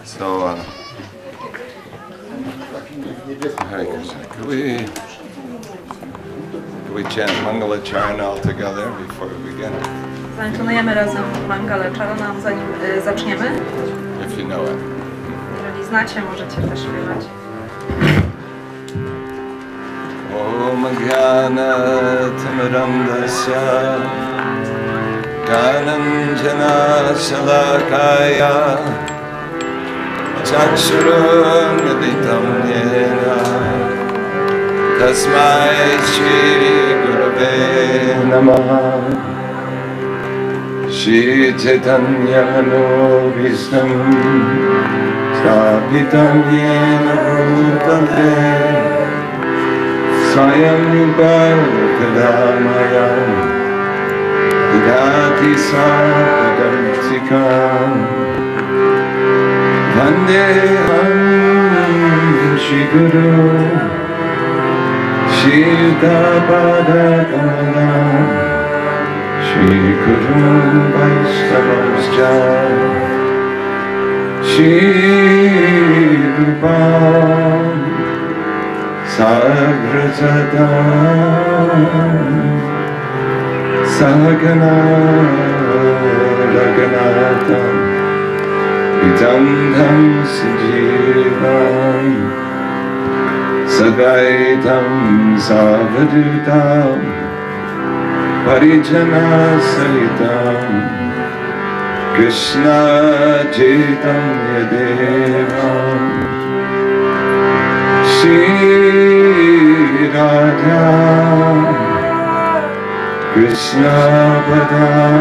So, Hare Krishna. Could we chant Mangala Charana all together before we begin? Zaintonujemy razem Mangala Charana, zanim zaczniemy. If you know it. Jeżeli znacie, możecie też śpiewać. Om Jnana Timirandasya Dhananjana Shalakaya Chakshurun Militam Yena Tasmai Shri Gurave Namaha Shri Chaitanya Manobhistam Sthapitam Yena Bhutale Swayam Bhagavamaya Didati Sapadartikam Vandeham Shri Guru Shri Bada Haridas Shri Guru Vaishnavascha Shri Rupam Sagrasadam Sahagana Raghunatam Vidandham Sajivam Sadvaitam Savadutam Parijana Sahitam Krishna Chaitanya Devam Shri Radha Krishna Padam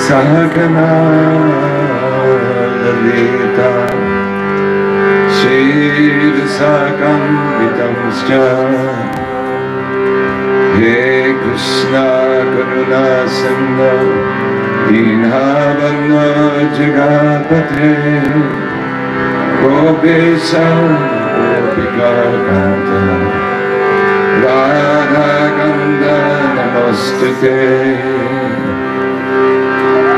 Sahagana Lalita Shri Rasakam Vitamscha He Krishna Karuna Sindhu Dinabhanda Jagatpate Gopesha Gopika Kanta Radha Kanda Namostute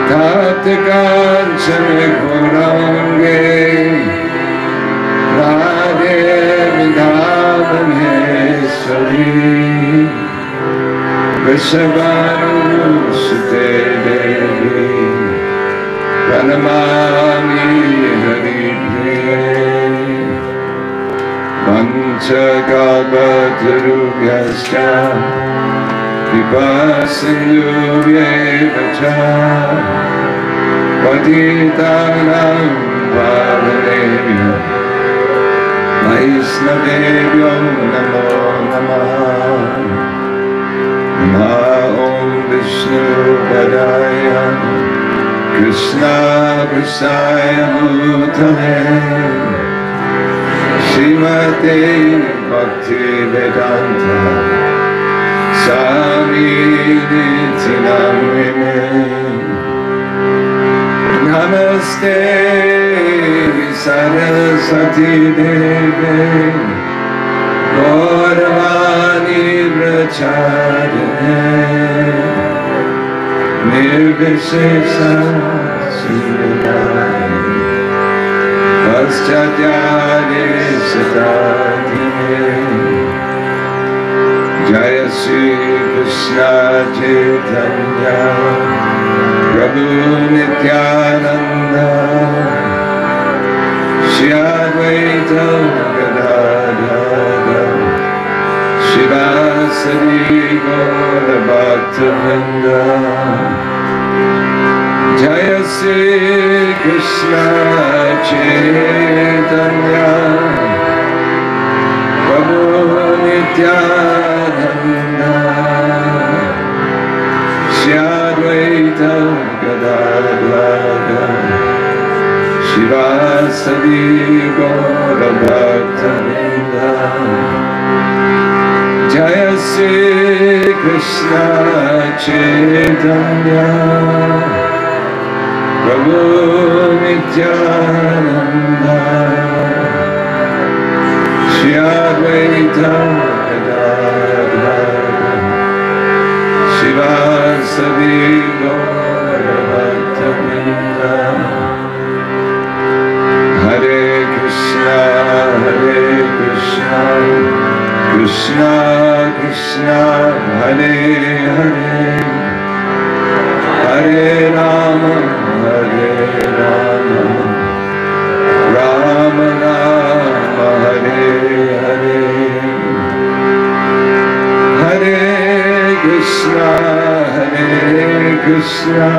Tapta Kanchana Gaurange Radhe Vrindavaneshwari Vrishabhanusute Devi Pranamami Haripriye Panchakalpatarubhyascha Vipasindhubhyeva cha Patitanam pavanebhyo Vaishnavebhyo namo namaha Nama Om Vishnu Padaya Krishna Prasaya Bhutale Srimate Bhakti Vedanta Swami Niti Namine Namaste Saraswati Deve Gauravani Vracharine Nirvishesha Sundari Paschadhyane Satadine Jaya Sri Krishna Chaitanya Prabhu Nityananda Shri Advaita Gadadhara Shivasari Gaura Bhaktivinoda Jaya Sri Krishna Chaitanya Prabhu Nityananda Shri Advaita Gadadhara Shivasari Gaura Bhaktivinoda Jaya Sri Krishna Chaitanya Prabhu Nityananda Shri Advaita Gadadhara Shivasari Vasavi Gaura Bhaktavrinda. Hare Krishna, Krishna Krishna, Hare Hare, Hare Rama, Rama Rama, Hare Hare. Hare Krishna, Krishna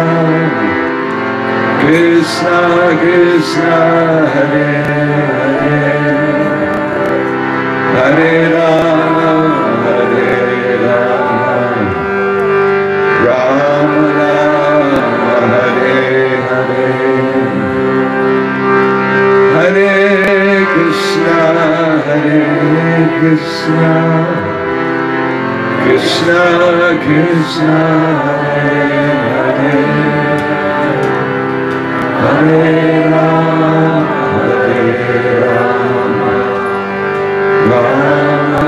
Krishna, Hare Hare, Hare Rama, Rama Rama, Hare Hare. Hare Krishna, Krishna Krishna, Hare Hare, Hare Rama, Rama Rama,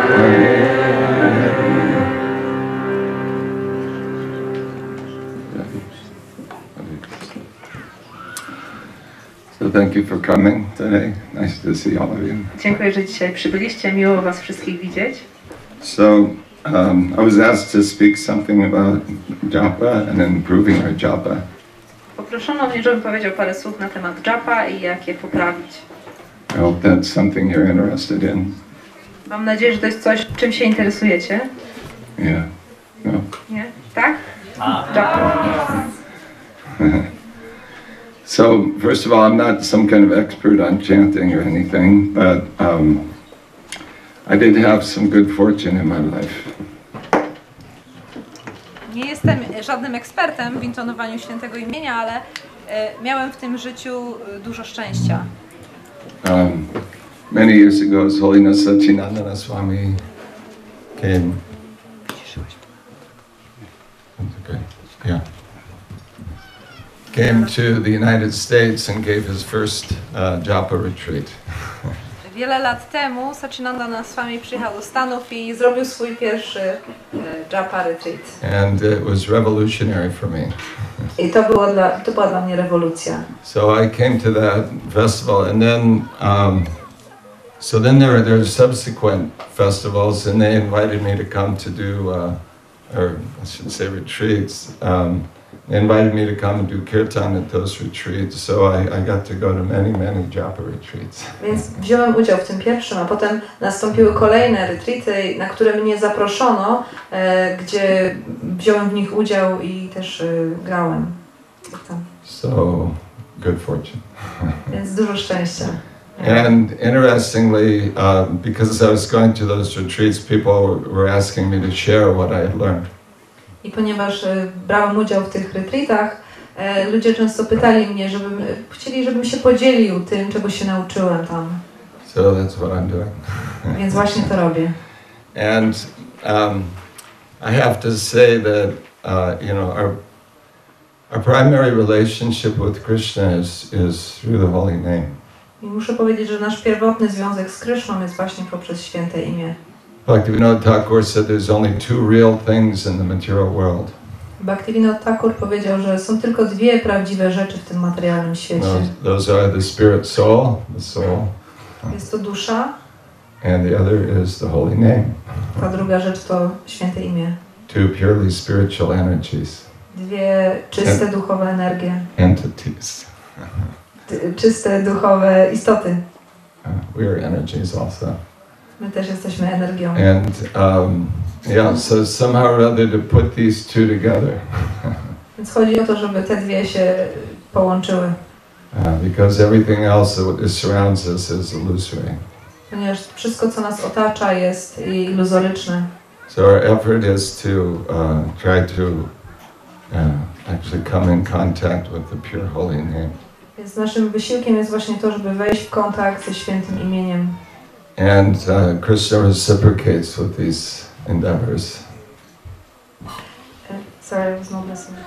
Hare Hare. So thank you for coming today. Nice to see all of you. Dziękuję, że dzisiaj przybyliście. Miło was wszystkich widzieć. So I was asked to speak something about japa and improving our japa. Poproszono mnie, żebym powiedział parę słów na temat japa i jak je poprawić. I hope that's something you're interested in. Mam nadzieję, że to jest coś, czym się interesujecie. Yeah. No. Nie? Tak? Japa. So first of all, I'm not some kind of expert on chanting or anything, but I did have some good fortune in my life. Nie jestem żadnym ekspertem w intonowaniu Świętego Imienia, ale miałem w tym życiu dużo szczęścia. Many years ago, His Holiness Satchinandana Swami came. Okay. Yeah. Came to the United States and gave his first japa retreat. Wiele lat temu Satchinandana Swami przyjechał do Stanów i zrobił swój pierwszy japa retreat. And it was revolutionary for me. I to była dla mnie rewolucja. So I came to that festival, and then so then there are subsequent festivals, and they invited me to come to do, or I should say retreats. They invited me to come and do kirtan at those retreats, so I got to go to many japa retreats. Więc wziąłem udział w tym pierwszym, a potem nastąpiły kolejne retreaty, na które mnie zaproszono, gdzie wziąłem w nich udział i też grałem. So, good fortune. Więc dużo szczęścia. And interestingly, because I was going to those retreats, people were asking me to share what I had learned. I ponieważ brałem udział w tych retreatach, ludzie często pytali mnie, żebym się podzielił tym, czego się nauczyłem tam. So that's what I'm doing. Więc właśnie to robię. And I have to say that you know, our primary relationship with Kryszna is through the holy name. I muszę powiedzieć, że nasz pierwotny związek z Kryszną jest właśnie poprzez święte imię. Bhaktivinoda Thakur said there's only two real things in the material world. Bhaktivinoda Thakur powiedział, że są tylko dwie prawdziwe rzeczy w tym materialnym świecie. Those are the spirit soul, the soul. Jest to dusza. And the other is the holy name. Ta druga rzecz to święte imię. Two purely spiritual energies. Dwie czyste duchowe energie. Entities. Czyste duchowe istoty. We are energies also. My też jesteśmy energią. And yeah, so somehow or other to put these two together. Więc chodzi o to, żeby te dwie się połączyły. Because everything else that surrounds us is illusory. Ponieważ wszystko, co nas otacza, jest iluzoryczne. So our effort is to try to actually come in contact with the pure holy name. Więc naszym wysiłkiem jest właśnie to, żeby wejść w kontakt ze świętym imieniem. And Krishna reciprocates with these endeavors. Sorry, I was not listening.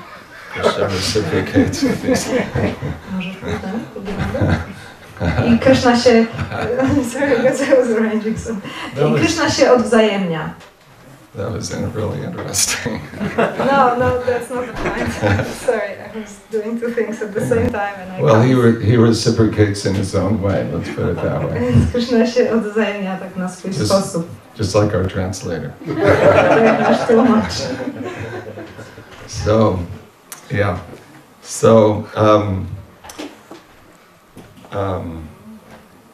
Krishna reciprocates with these. Możesz I Kryszna się... Sorry, because I was arranging some. I Kryszna się odwzajemnia. That was really interesting. No, that's not the point. Sorry, I was doing two things at the same time and I Well, can't. he reciprocates in his own way, let's put it that way. Więc Kryszna się odwzajemnia tak na swój sposób. Just like our translator. Tak jak nasz tłumacz. So, yeah. So,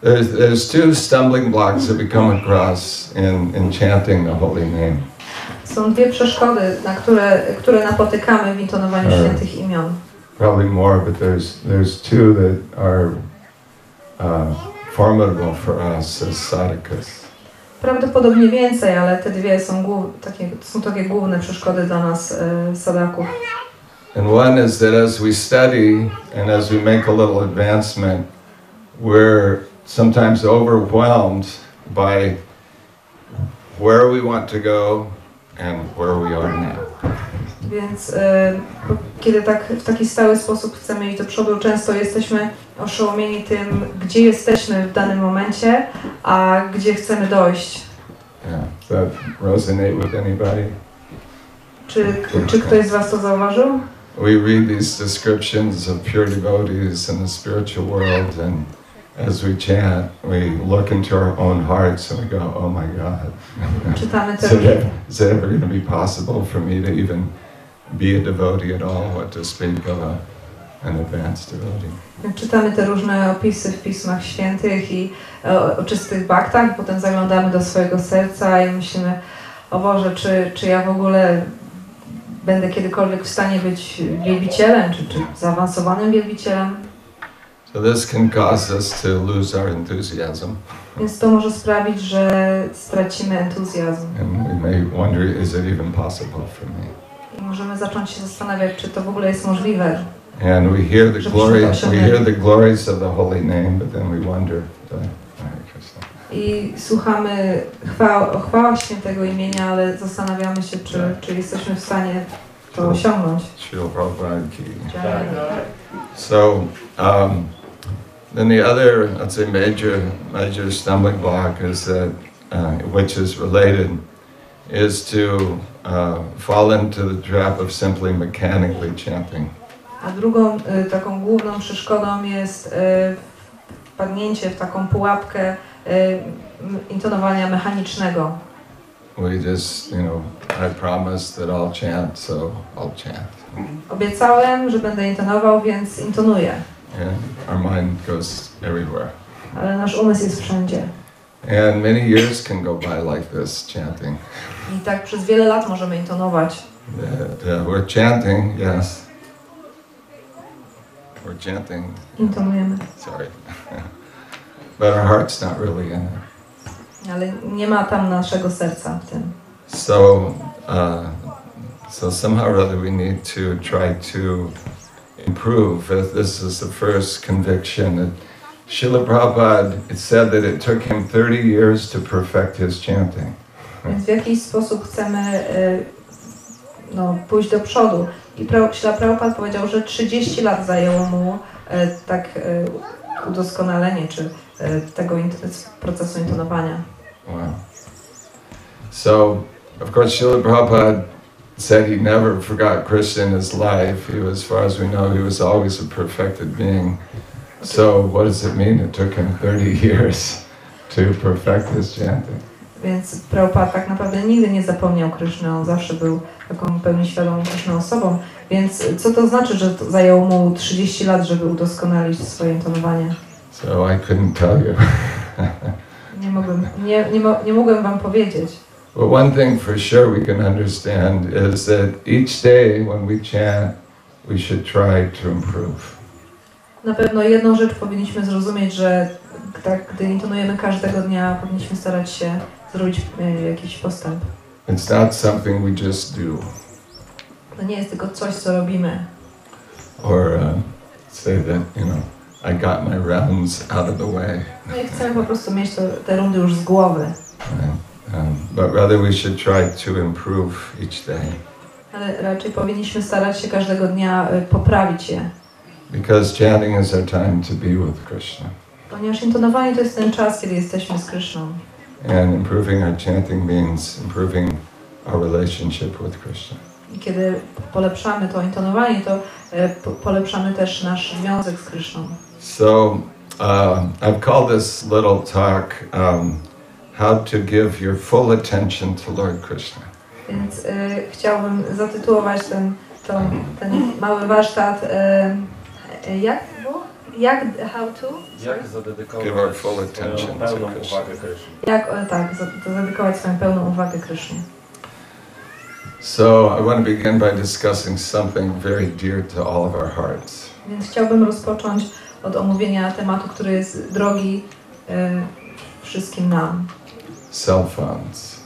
there's two stumbling blocks that we come across in chanting the holy name. Są dwie przeszkody, które napotykamy w intonowaniu świętych imion. Probably more, but there's two that are formidable for us as sadhakas. Prawdopodobnie więcej, ale te dwie są takie główne przeszkody dla nas sadaków. And one is that as we study and as we make a little advancement, we're sometimes overwhelmed by where we want to go and where we are now. Więc kiedy tak w taki stały sposób chcemy iść do przodu, często jesteśmy oszołomieni tym, gdzie jesteśmy w danym momencie, a gdzie chcemy dojść. Yeah, does that resonate with anybody? Czy ktoś z was to zauważył? We read these descriptions of pure devotees in the spiritual world, and as we chant, we look into our own hearts and we go, oh my God, Czytamy te is it ever going to be possible for me to even be a devotee at all, what to speak of an advanced devotee? Czytamy te różne opisy w Pismach Świętych i o czystych baktach, potem zaglądamy do swojego serca i myślimy, o Boże, czy ja w ogóle będę kiedykolwiek w stanie być wielbicielem, czy zaawansowanym wielbicielem? So this can cause us to lose our enthusiasm. Więc to może sprawić, że stracimy entuzjazm. And we may wonder, is it even possible for me? I możemy zacząć się zastanawiać, czy to w ogóle jest możliwe. And we hear the glories of the holy name, but then we wonder, Hare Krishna. I słuchamy o chwałach Świętego Imienia, ale zastanawiamy się, czy jesteśmy w stanie to osiągnąć. Srila Prabhupada ki. So, then the other, I'd say, major stumbling block is that, which is related, is to fall into the trap of simply mechanically chanting. A drugą taką główną przeszkodą jest wpadnięcie w taką pułapkę intonowania mechanicznego. We just, I promised that I'll chant, so I'll chant. Obiecałem, że będę intonował, więc intonuję. And our mind goes everywhere. Ale nasz umysł jest wszędzie. And many years can go by like this, chanting. I tak przez wiele lat możemy intonować. We're chanting, yes. We're chanting. Intonujemy. Sorry. But our heart's not really in it. Ale nie ma tam naszego serca w tym. So somehow or other we need to try to improve. This is the first conviction that Srila Prabhupada, it said that it took him 30 years to perfect his chanting. Więc w jakiś sposób chcemy pójść do przodu. I Srila Prabhupada powiedział, że 30 lat zajęło mu udoskonalenie, czy tego procesu intonowania. Wow. So, of course, Srila Prabhupada said he never forgot Kryshna in his life. He was, as far as we know, he was always a perfected being. So, what does it mean it took him 30 years to perfect his chanting? Więc Prabhupada tak naprawdę nigdy nie zapomniał Kryszny, on zawsze był taką pełni świadomą Kryszną osobą. Więc co to znaczy, że to zajęło mu 30 lat, żeby udoskonalić swoje intonowanie? So I couldn't tell you. Nie mogłem wam powiedzieć. But one thing for sure we can understand is that each day when we chant, we should try to improve. Na pewno jedną rzecz powinniśmy zrozumieć, że gdy intonujemy każdego dnia, powinniśmy starać się zrobić jakiś postęp. It's not something we just do. To nie jest tylko coś, co robimy. Or say that, I got my rounds out of the way. No i chcemy po prostu mieć te rundy już z głowy. But rather we should try to improve each day. Ale raczej powinniśmy starać się każdego dnia poprawić je. Because chanting is our time to be with Krishna. Ponieważ intonowanie to jest ten czas, kiedy jesteśmy z Kryszną. And improving our chanting means improving our relationship with Krishna. I kiedy polepszamy to intonowanie, to polepszamy też nasz związek z Kryszną. So I've called this little talk how to give your full attention to Lord Krishna. Więc chciałbym zatytułować ten mały warsztat jak zadedykować Give our full attention to pełną Krishna. uwagę Krysznie. zadedykować swoją pełną uwagę Krysznie. So I want to begin by discussing something very dear to all of our hearts. Więc chciałbym rozpocząć od omówienia tematu, który jest drogi wszystkim nam. Cell phones.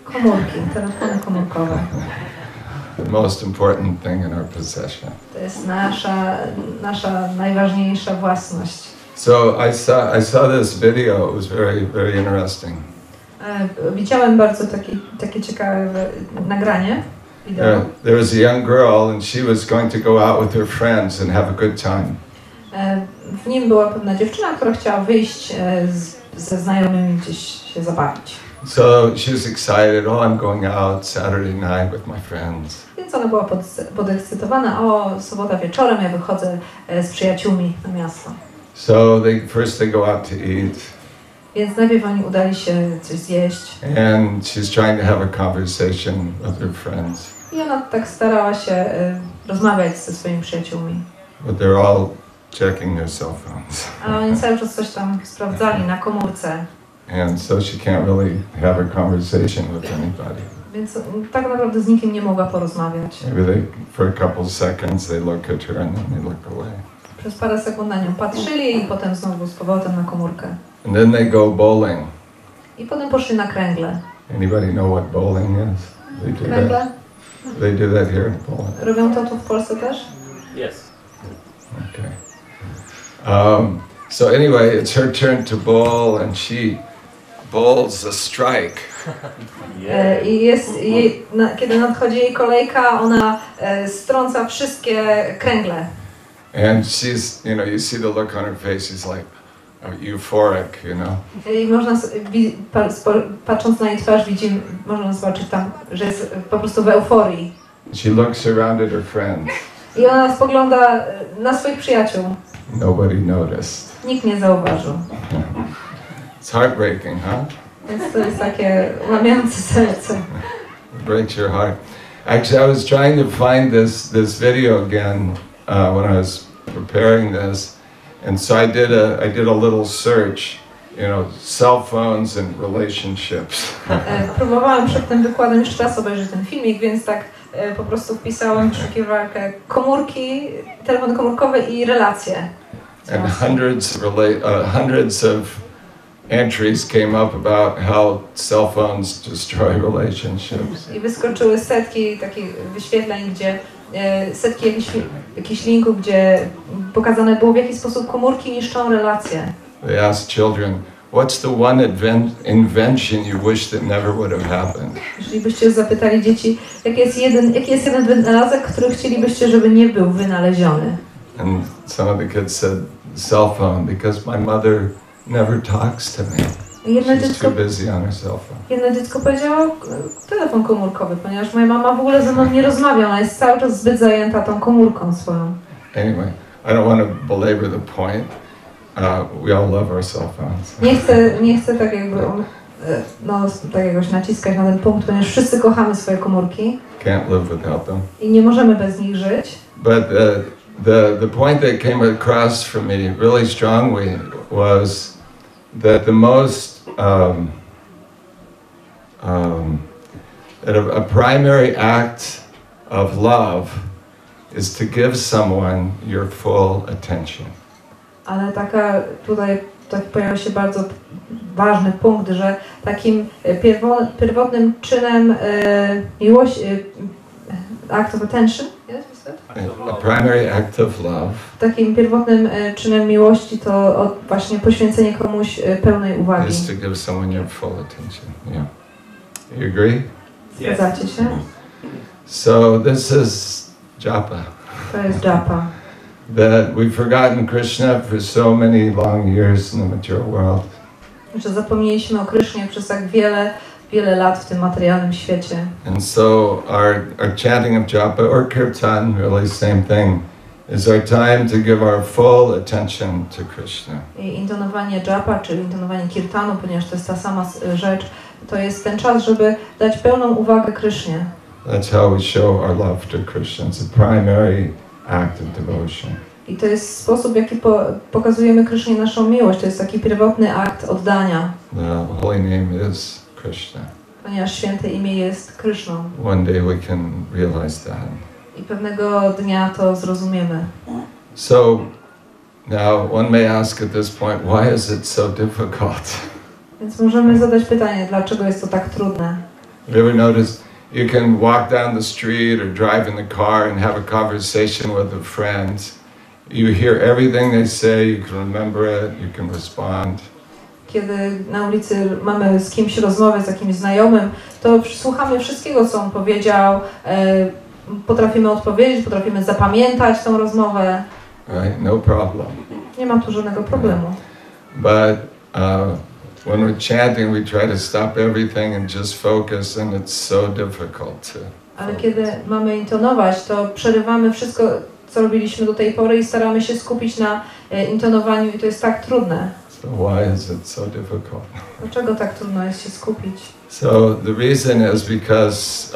Komórki, telefony komórkowe. The most important thing in our possession. To jest nasza najważniejsza własność. So I saw this video. It was very, very interesting. Widziałem bardzo takie ciekawe nagranie, wideo. There was a young girl and she was going to go out with her friends and have a good time. W nim była pewna dziewczyna, która chciała wyjść ze znajomymi gdzieś się zabawić. So she was excited. Oh, I'm going out Saturday night with my friends. Więc ona była podekscytowana. O, sobota wieczorem ja wychodzę z przyjaciółmi na miasto. So first they go out to eat. Więc najpierw oni udali się coś zjeść. And she's trying to have a conversation with her friends. I ona tak starała się rozmawiać ze swoimi przyjaciółmi. But they're all checking their cell phones. A oni cały czas coś tam sprawdzali na komórce. And so she can't really have a conversation with anybody. Więc tak naprawdę z nikim nie mogła porozmawiać. Maybe for a couple of seconds they look at her and then they look away. Przez parę sekund na nią patrzyli i potem znowu z powrotem na komórkę. And then they go bowling. I potem poszli na kręgle. Anybody know what bowling is? They do Kręgle? that. They do that here in Poland. Robią to tu w Polsce też? Jest. Okay. So anyway, it's her turn to bowl and she bowls a strike. Kiedy nadchodzi jej kolejka, ona strąca wszystkie kręgle. And she's, you see the look on her face, she's like euphoric, I można, patrząc na jej twarz, można zobaczyć tam, że jest po prostu w euforii. She looks around at her friends. I ona spogląda na swoich przyjaciół. Nobody noticed. Nikt nie zauważył. It's heartbreaking, huh? Więc to jest takie łamiące serce. It breaks your heart. Actually, I was trying to find this video again when I was preparing this, and so I did a little search, cell phones and relationships. Próbowałam przed tym wykładem jeszcze raz obejrzeć ten filmik, więc tak po prostu wpisałam w wyszukiwarkę komórki, telefony komórkowe i relacje. And hundreds of entries came up about how cell phones destroy relationships. I wyskoczyły setki takich wyświetleń, gdzie setki jakichś linków, gdzie pokazane było, w jaki sposób komórki niszczą relacje. They asked children, what's the one invention you wish that never would have happened? Jeżeli byście zapytali dzieci, jaki jest jeden wynalazek, który chcielibyście, żeby nie był wynaleziony? And some of the kids said, cell phone, because my mother never talks to me. She's too busy on her cell phone. Jedno dziecko powiedziało telefon komórkowy, ponieważ moja mama w ogóle ze mną nie rozmawia, ona jest cały czas zbyt zajęta tą komórką swoją. Anyway, I don't want to belabor the point. We all love our cell phones. Nie chcę tak jakby tak jakoś naciskać na ten punkt, ponieważ wszyscy kochamy swoje komórki. Can't live without them. I nie możemy bez nich żyć. But the point that came across for me really strongly was that the most that a primary act of love is to give someone your full attention. Ale tutaj pojawia się bardzo ważny punkt, że takim pierwotnym czynem miłości, act of attention, a primary act of love. Takim pierwotnym czynem miłości to właśnie poświęcenie komuś pełnej uwagi. Is to give someone your full attention. Yeah. You agree? Zgadzacie się? So this is japa. To jest japa. That we've forgotten Krishna for so many long years in the material world. Że zapomnieliśmy o Krysznie przez tak wiele wiele lat w tym materialnym świecie. And so our chanting of japa or kirtan, really same thing, is our time to give our full attention to Krishna. I intonowanie japa, czyli intonowanie kirtanu, ponieważ to jest ta sama rzecz, to jest ten czas, żeby dać pełną uwagę Krysznie. That's how we show our love to Krishna. It's a primary act of devotion. I to jest sposób, w jaki pokazujemy Krysznie naszą miłość. To jest taki pierwotny akt oddania. The holy name is Krishna. Ponieważ święte imię jest Kryszną. One day we can realize that. I pewnego dnia to zrozumiemy. So now one may ask at this point, why is it so difficult? Więc możemy zadać pytanie, dlaczego jest to tak trudne. Have you ever noticed you can walk down the street or drive in the car and have a conversation with a friend. You hear everything they say, you can remember it, you can respond. Kiedy na ulicy mamy z kimś rozmowę, z jakimś znajomym, to słuchamy wszystkiego, co on powiedział, potrafimy odpowiedzieć, potrafimy zapamiętać tą rozmowę. Right? No problem. Nie ma tu żadnego problemu. But when we're chanting, we try to stop everything and just focus, and it's so difficult to. Ale kiedy mamy intonować, to przerywamy wszystko, co robiliśmy do tej pory i staramy się skupić na intonowaniu i to jest tak trudne. So why is it so difficult? Dlaczego tak trudno jest się skupić? So the reason is because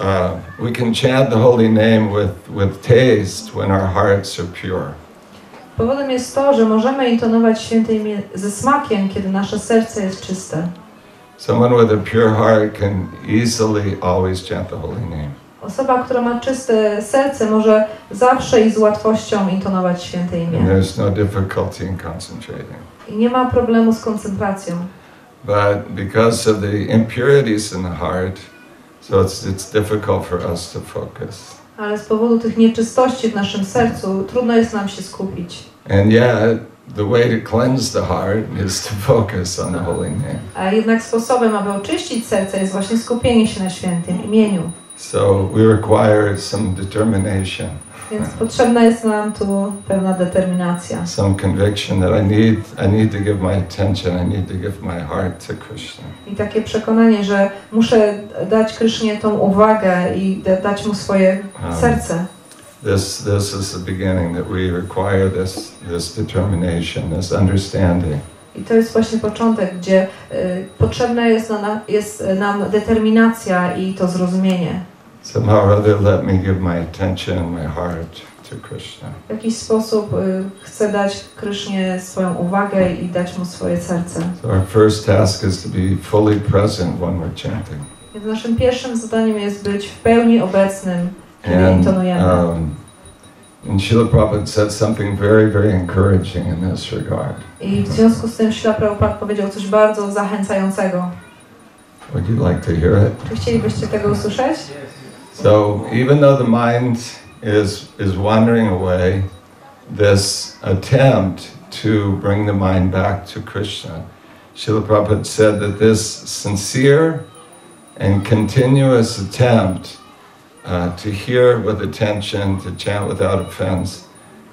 we can chant the holy name with taste when our hearts are pure. Powodem jest to, że możemy intonować święte imię ze smakiem, kiedy nasze serce jest czyste. Someone with a pure heart can easily always chant the holy name. Osoba, która ma czyste serce, może zawsze i z łatwością intonować święte imię. And there's no difficulty in concentrating. I nie ma problemu z koncentracją. But because of the impurities in the heart, so it's difficult for us to focus. Ale z powodu tych nieczystości w naszym sercu trudno jest nam się skupić. And yet, the way to cleanse the heart is to focus on the holy name. A jednak sposobem, aby oczyścić serce, jest właśnie skupienie się na świętym imieniu. So we require some determination. Więc potrzebna jest nam tu pewna determinacja. Some conviction that I need to give my attention, I need to give my heart to Krishna. I takie przekonanie, że muszę dać Krysznie tą uwagę i dać mu swoje serce. This is the beginning, that we require this determination, this understanding. I to jest właśnie początek, gdzie potrzebna jest nam determinacja i to zrozumienie. Somehow or other, let me give my attention, my heart to Krishna. W jakiś sposób chcę dać Krysznie swoją uwagę i dać mu swoje serce. So our first task is to be fully present when we're chanting. Więc naszym pierwszym zadaniem jest być w pełni obecnym, kiedy intonujemy. And Srila Prabhupada said something very, very encouraging in this regard. I w związku z tym Srila Prabhupada powiedział coś bardzo zachęcającego. Would you like to hear it? Czy chcielibyście tego usłyszeć? So even though the mind is wandering away, this attempt to bring the mind back to Krishna, Srila Prabhupada said that this sincere and continuous attempt to hear with attention, to chant without offense,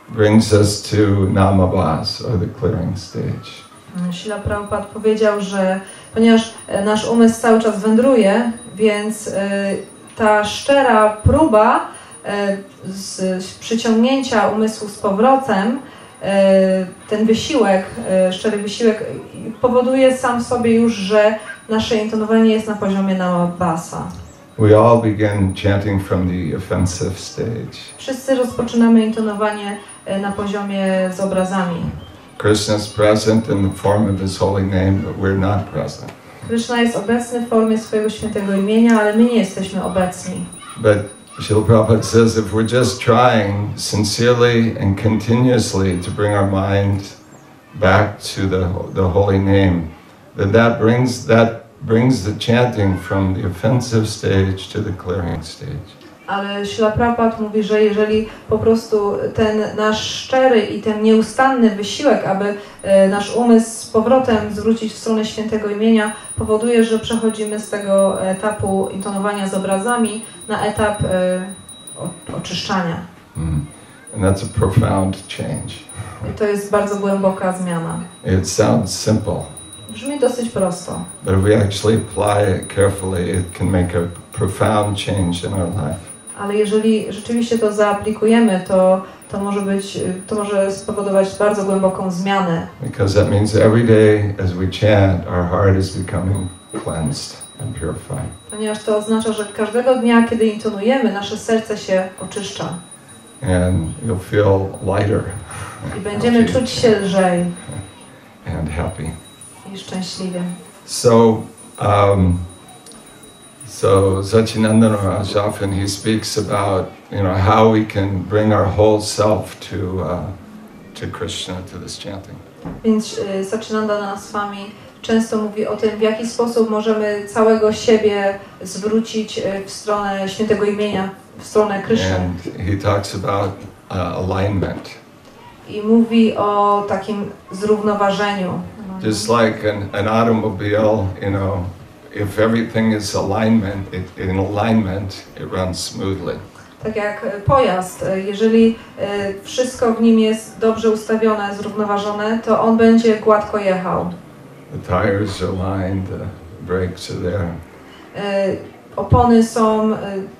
brings us to namabhas, or the clearing stage. Srila Prabhupada powiedział, że ponieważ nasz umysł cały czas wędruje, więc ta szczera próba z przyciągnięcia umysłu z powrotem, ten wysiłek, szczery wysiłek powoduje sam w sobie już, że nasze intonowanie jest na poziomie namabhasa. We all begin chanting from the offensive stage. Wszyscy rozpoczynamy intonowanie na poziomie z obrazami. Krishna is present in the form of His holy name, but we're not present. Kryszna jest obecny w formie swojego świętego imienia, ale my nie jesteśmy obecni. But Srila Prabhupada says if we're just trying sincerely and continuously to bring our mind back to the holy name, that brings the chanting from the offensive stage to the clearing stage. Ale Srila Prabhupada mówi, że jeżeli po prostu ten nasz szczery i ten nieustanny wysiłek, aby nasz umysł z powrotem zwrócić w stronę świętego imienia, powoduje, że przechodzimy z tego etapu intonowania z obrazami na etap oczyszczania. And that's a profound change. I to jest bardzo głęboka zmiana. It sounds simple. Brzmi dosyć prosto. But if we actually apply it carefully, it can make a profound change in our life. Ale jeżeli rzeczywiście to zaaplikujemy, to może spowodować bardzo głęboką zmianę. Because that means every day as we chant, our heart is becoming cleansed and purified. Ponieważ to oznacza, że każdego dnia, kiedy intonujemy, nasze serce się oczyszcza. And you'll feel lighter. I będziemy czuć się lżej. And happy. I szczęśliwie. So Satchidananda Maharaj often he speaks about, how we can bring our whole self to Krishna, to this chanting. Więc Satchidananda Swami często mówi o tym, w jaki sposób możemy całego siebie zwrócić w stronę Świętego Imienia, w stronę Kryszny. And he talks about alignment. I mówi o takim zrównoważeniu. Just like an automobile, if everything is in alignment, it runs smoothly. Tak jak pojazd, jeżeli wszystko w nim jest dobrze ustawione, zrównoważone, to on będzie gładko jechał. The tires are aligned, the brakes are there. Opony są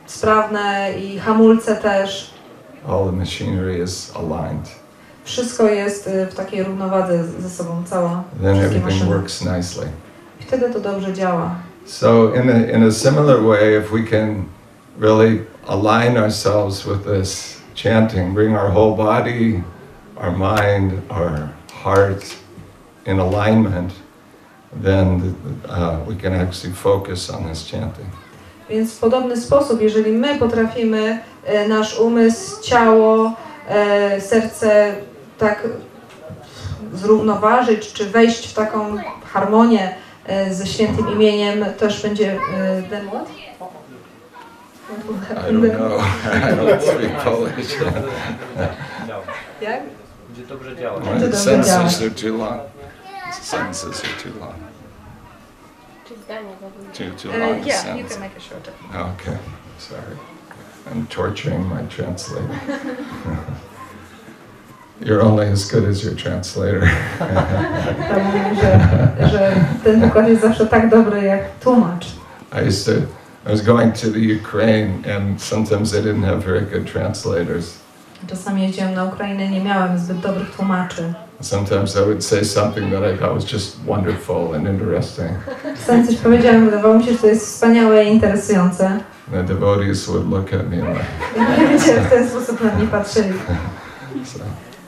sprawne i hamulce też. All the machinery is aligned. Wszystko jest w takiej równowadze ze sobą, cała. Then everything works nicely. I wtedy to dobrze działa. So in a similar way, if we can really align ourselves with this chanting, bring our whole body, our mind, our heart in alignment, then we can actually focus on this chanting. Więc w podobny sposób, jeżeli my potrafimy nasz umysł, ciało, serce tak zrównoważyć, czy wejść w taką harmonię ze Świętym Imieniem, też będzie then what? I don't know. I don't speak Polish. Jak? Będzie dobrze działać. The sentences are too long. The sentences are too long. Too long. Yeah, you can make it shorter. Okay, sorry. I'm torturing my translator. You're only as good as your translator. Tak mówię, że ten wykład jest zawsze tak dobry jak tłumacz. I was going to the Ukraine and sometimes they didn't have very good translators. Czasami jeździłem na Ukrainę, nie miałem zbyt dobrych tłumaczy. Sometimes I would say something that I thought was just wonderful and interesting. Czasami coś powiedziałem, wydawało mi się, że to jest wspaniałe i interesujące. And the devotees would look at me like... I ludzie w ten sposób na mnie patrzyli. So,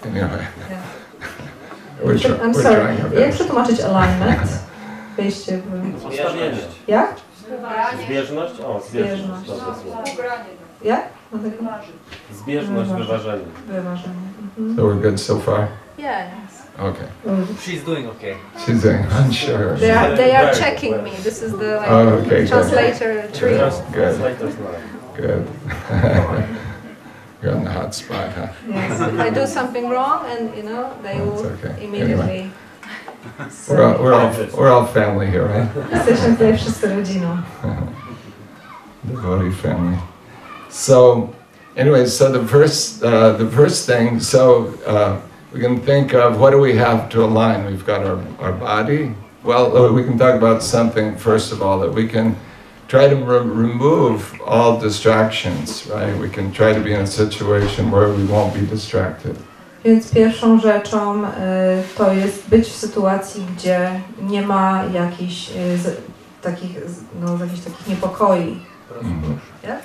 anyway. Yeah. I'm sorry, jak przetłumaczyć alignment? Wejście w... Ustawienie. Jak? Zbieżność? O, zbieżność. Jak? Zbieżność, wyważenie. Wyważenie. So we're good so far? Yeah, yes. Okay. She's doing okay. She's doing, I'm sure. They are checking me. This is the okay, translator trio. Good. Good. You're on the hot spot, huh? Yes. If I do something wrong, and they will okay. immediately. So We're all family here, right? Jesteśmy tutaj wszyscy rodziną. Devotee family. So, anyway, so the first thing. So we can think of what do we have to align. We've got our body. Well, we can talk about something first of all that we can try to remove all distractions, right? We can try to be in a situation where we won't be distracted. Więc pierwszą rzeczą to jest być w sytuacji, gdzie nie ma jakichś takich niepokoi. Jak?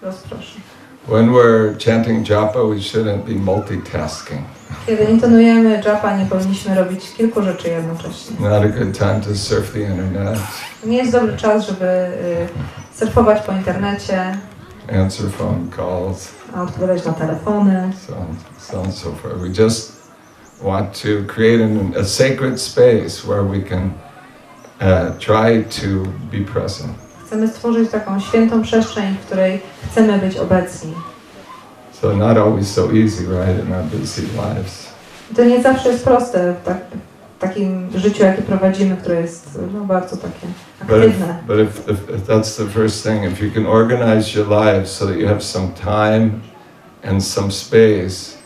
Rozproszeń. When we're chanting japa, we shouldn't be multitasking. Kiedy intonujemy japa, nie powinniśmy robić kilku rzeczy jednocześnie. Not a good time to surf the internet. Nie jest dobry czas, żeby surfować po internecie. Answer phone calls. Odpowiadać na telefony. So on and so forth. We just want to create a sacred space where we can try to be present. Chcemy stworzyć taką świętą przestrzeń, w której chcemy być obecni. So not always so easy, right, in our busy lives. To nie zawsze jest proste w takim życiu, jakie prowadzimy, które jest bardzo takie aktywne. But if that's the first thing, if you can organize your lives so that you have some time and some space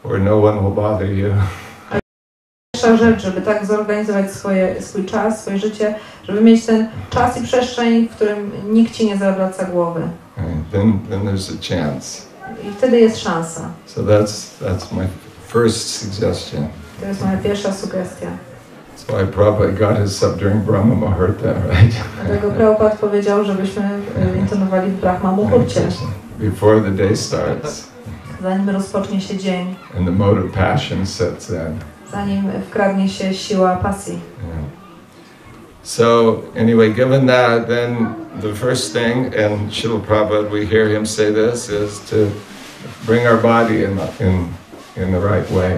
where no one will bother you. pierwsza rzecz, żeby tak zorganizować swój czas, swoje życie, żeby mieć ten czas i przestrzeń, w którym nikt ci nie zawraca głowy. Then there's a chance. I wtedy jest szansa. So that's my first suggestion. To jest moja pierwsza sugestia. That's why Prabhupada got us up during Brahma Muhurta, right? Dlatego Prabhupada powiedział, żebyśmy intonowali w Brahma Muhurcie. Before the day starts. Zanim rozpocznie się dzień. And the mode of passion sets in. Zanim wkradnie się siła pasji. Yeah. So anyway, given that, then the first thing, and Srila Prabhupada, we hear him say this, is to bring our body in the right way.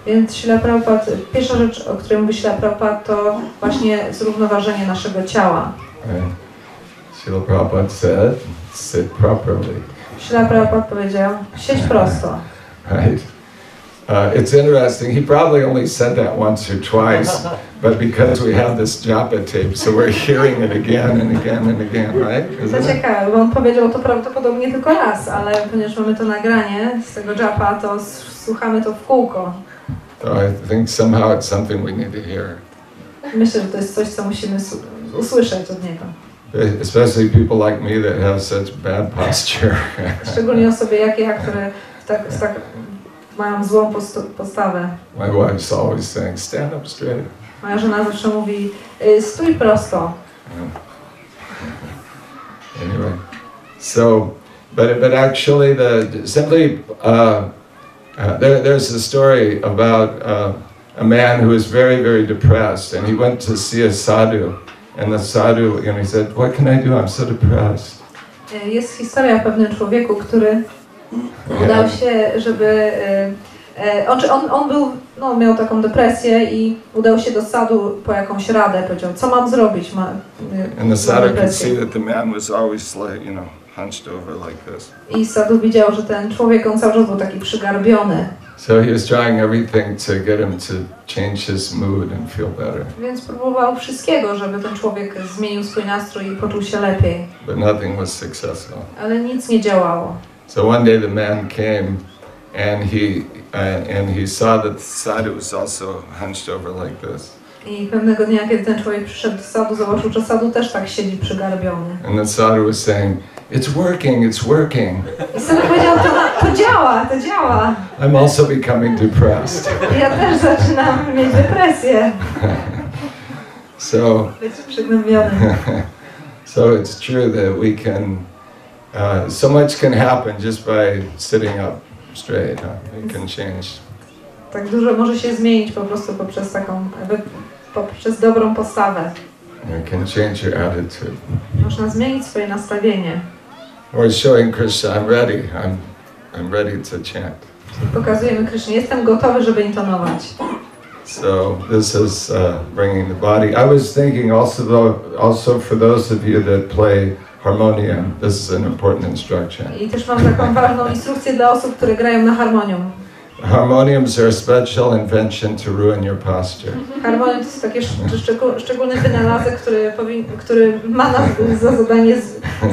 Więc Srila Prabhupada, pierwsza rzecz, o której mówi Srila Prabhupada, to właśnie zrównoważenie naszego ciała. Right. Srila Prabhupada said, sit properly. Srila Prabhupada powiedział, siedź prosto. Right? It's interesting, he probably only said that once or twice, but because we have this japa tape, so we're hearing it again and again and again, right? To ciekawe, bo on powiedział to prawdopodobnie tylko raz, ale ponieważ mamy to nagranie z tego japa, to słuchamy to w kółko. So I think somehow it's something we need to hear. Myślę, że to jest coś, co musimy usłyszeć od niego. Especially people like me that have such bad posture. Szczególnie osoby jak ja, które tak mają złą postawę. My wife's always saying, stand up straight. Moja żona zawsze mówi, stój prosto. Anyway, so, but actually there's a story about a man who was very, very depressed, and he went to see a sadhu, and the sadhu, he said, what can I do? I'm so depressed. Jest historia o pewnym człowieku, który udał się, żeby... On był, miał taką depresję i udał się do sadhu po jakąś radę. Powiedział, co mam zrobić? And the sadhu could see that the man was always like, hunched over like this. I sadhu widział, że ten człowiek, on cały czas był taki przygarbiony. So he was trying everything to get him to change his mood and feel better. Więc próbował wszystkiego, żeby ten człowiek zmienił swój nastrój i poczuł się lepiej. But nothing was successful. Ale nic nie działało. So one day the man came and he saw that the sadhu was also hunched over like this. I pewnego dnia, kiedy ten człowiek przyszedł do sadhu, zobaczył, że sadhu też tak siedzi przygarbiony. And the sadhu was saying, it's working, it's working. I sadhu powiedział, to działa. I'm also becoming depressed. Ja też zaczynam mieć depresję. So, Być przygnębiony. So it's true that we can, so much can happen just by sitting up straight. It can change. Tak dużo może się zmienić po prostu poprzez dobrą postawę. It can change your attitude. Można zmienić swoje nastawienie. Or showing Kryszna, I'm ready. I'm ready to chant. Pokazujemy Krysznie, jestem gotowy, żeby intonować. So this is bringing the body. I was thinking also for those of you that play harmonium, this is an important instruction. I też mam taką ważną instrukcję dla osób, które grają na harmonium. Harmoniums are a special invention to ruin your posture. Harmonium to jest taki szczególny wynalazek, który ma za zadanie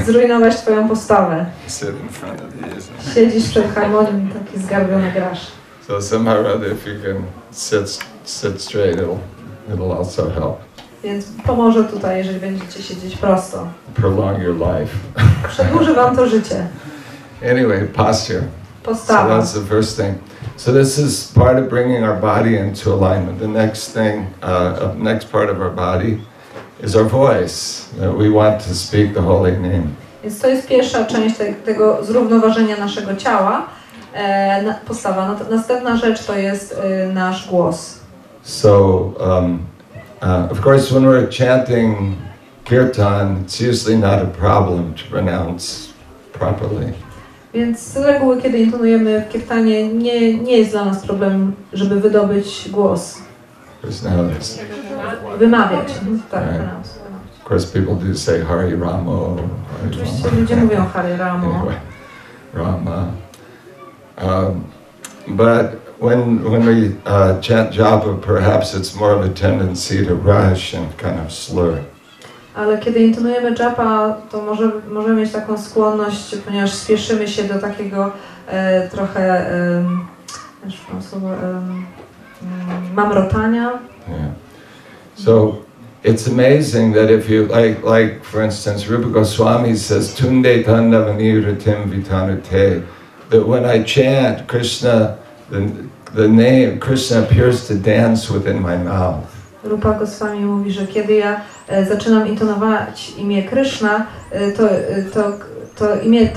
zrujnować twoją postawę. Sit in front of these. Siedzisz przed harmonium i taki zgarbiony grasz. So somehow or other, if you can sit straight, it'll also help. Więc pomoże tutaj, jeżeli będziecie siedzieć prosto. Prolong your life. Przedłuży wam to życie. Anyway, posture. Postawa. So that's the first thing. So this is part of bringing our body into alignment. The next thing, next part of our body is our voice. We want to speak the holy name. Więc to jest pierwsza część tego zrównoważenia naszego ciała. Postawa. Następna rzecz to jest nasz głos. So, of course, when we're chanting kirtan, it's usually not a problem to pronounce properly. Więc z reguły, kiedy intonujemy w kirtanie, nie jest dla nas problemem, żeby wydobyć głos. Wymawiać. Tak, of course, people do say Hare Ramo. Oczywiście ludzie mówią Hare Ramo. Anyway, Rama. But when we chant japa, perhaps it's more of a tendency to rush and kind of slur. Ale kiedy intonujemy japa, to możemy mieć taką skłonność, ponieważ spieszymy się do takiego trochę, mamrotania. Yeah. So it's amazing that if you like for instance, Rupa Goswami says, "Tunde tandavaniratim vitanute," that when I chant Krishna, the name Krishna appears to dance within my mouth. Rupa Goswami mówi, że kiedy ja zaczynam intonować imię Kryszna, to imię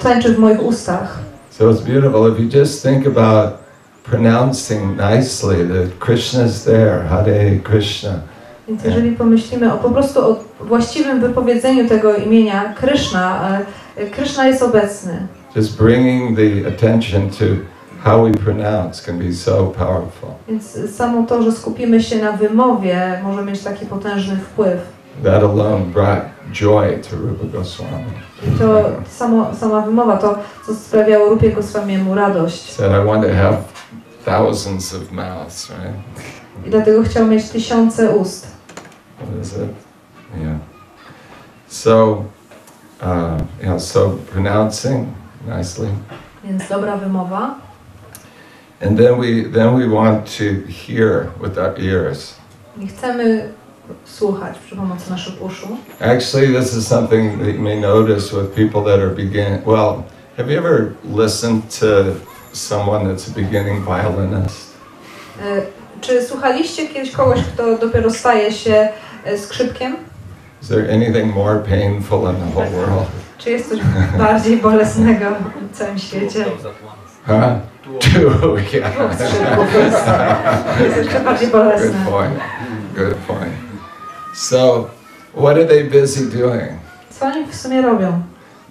tańczy w moich ustach. So it's beautiful if you just think about pronouncing nicely that Krishna is there, Hare Krishna. Więc jeżeli pomyślimy po prostu o właściwym wypowiedzeniu tego imienia Kryszna, Kryszna jest obecny. Just bringing the attention to how we pronounce can be so powerful. Więc samo to, że skupimy się na wymowie, może mieć taki potężny wpływ. That alone brought joy to Rupa Goswami. I to sama wymowa, to co sprawiało Rupie Goswamiemu radość. Said, I want to have thousands of mouths, right? I dlatego chciał mieć 1000 ust. What is it? Yeah. So, so pronouncing nicely. Więc dobra wymowa. And then we want to hear with our ears. I chcemy słuchać przy pomocy naszych uszu. Actually, this is something that you may notice with people that are beginning. Well, have you ever listened to someone that's a beginning violinist? Czy słuchaliście kiedyś kogoś, kto dopiero staje się skrzypkiem? Is there anything more painful in the whole world? Czy jest coś bardziej bolesnego w całym świecie? Huh? Two, yeah. Jest jeszcze bardziej bolesne. Good point. Good point. So, what are they busy doing? Co oni w sumie robią?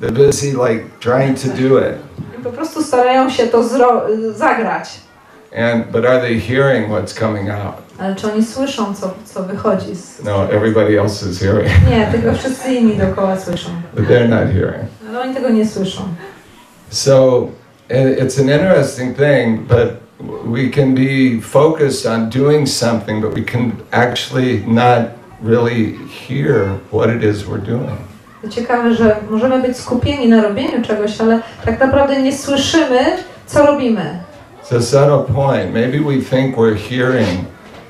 They're busy like trying to do it. I po prostu starają się to zagrać. But are they hearing what's coming out? Ale czy oni słyszą, co wychodzi z... No, everybody else is hearing. Nie, tylko wszyscy inni dookoła słyszą. But they're not hearing. Ale oni tego nie słyszą. So, it's an interesting thing, but we can be focused on doing something, but we can actually not really hear what it is we're doing. To ciekawe, że możemy być skupieni na robieniu czegoś, ale tak naprawdę nie słyszymy, co robimy. It's a subtle point. Maybe we think we're hearing,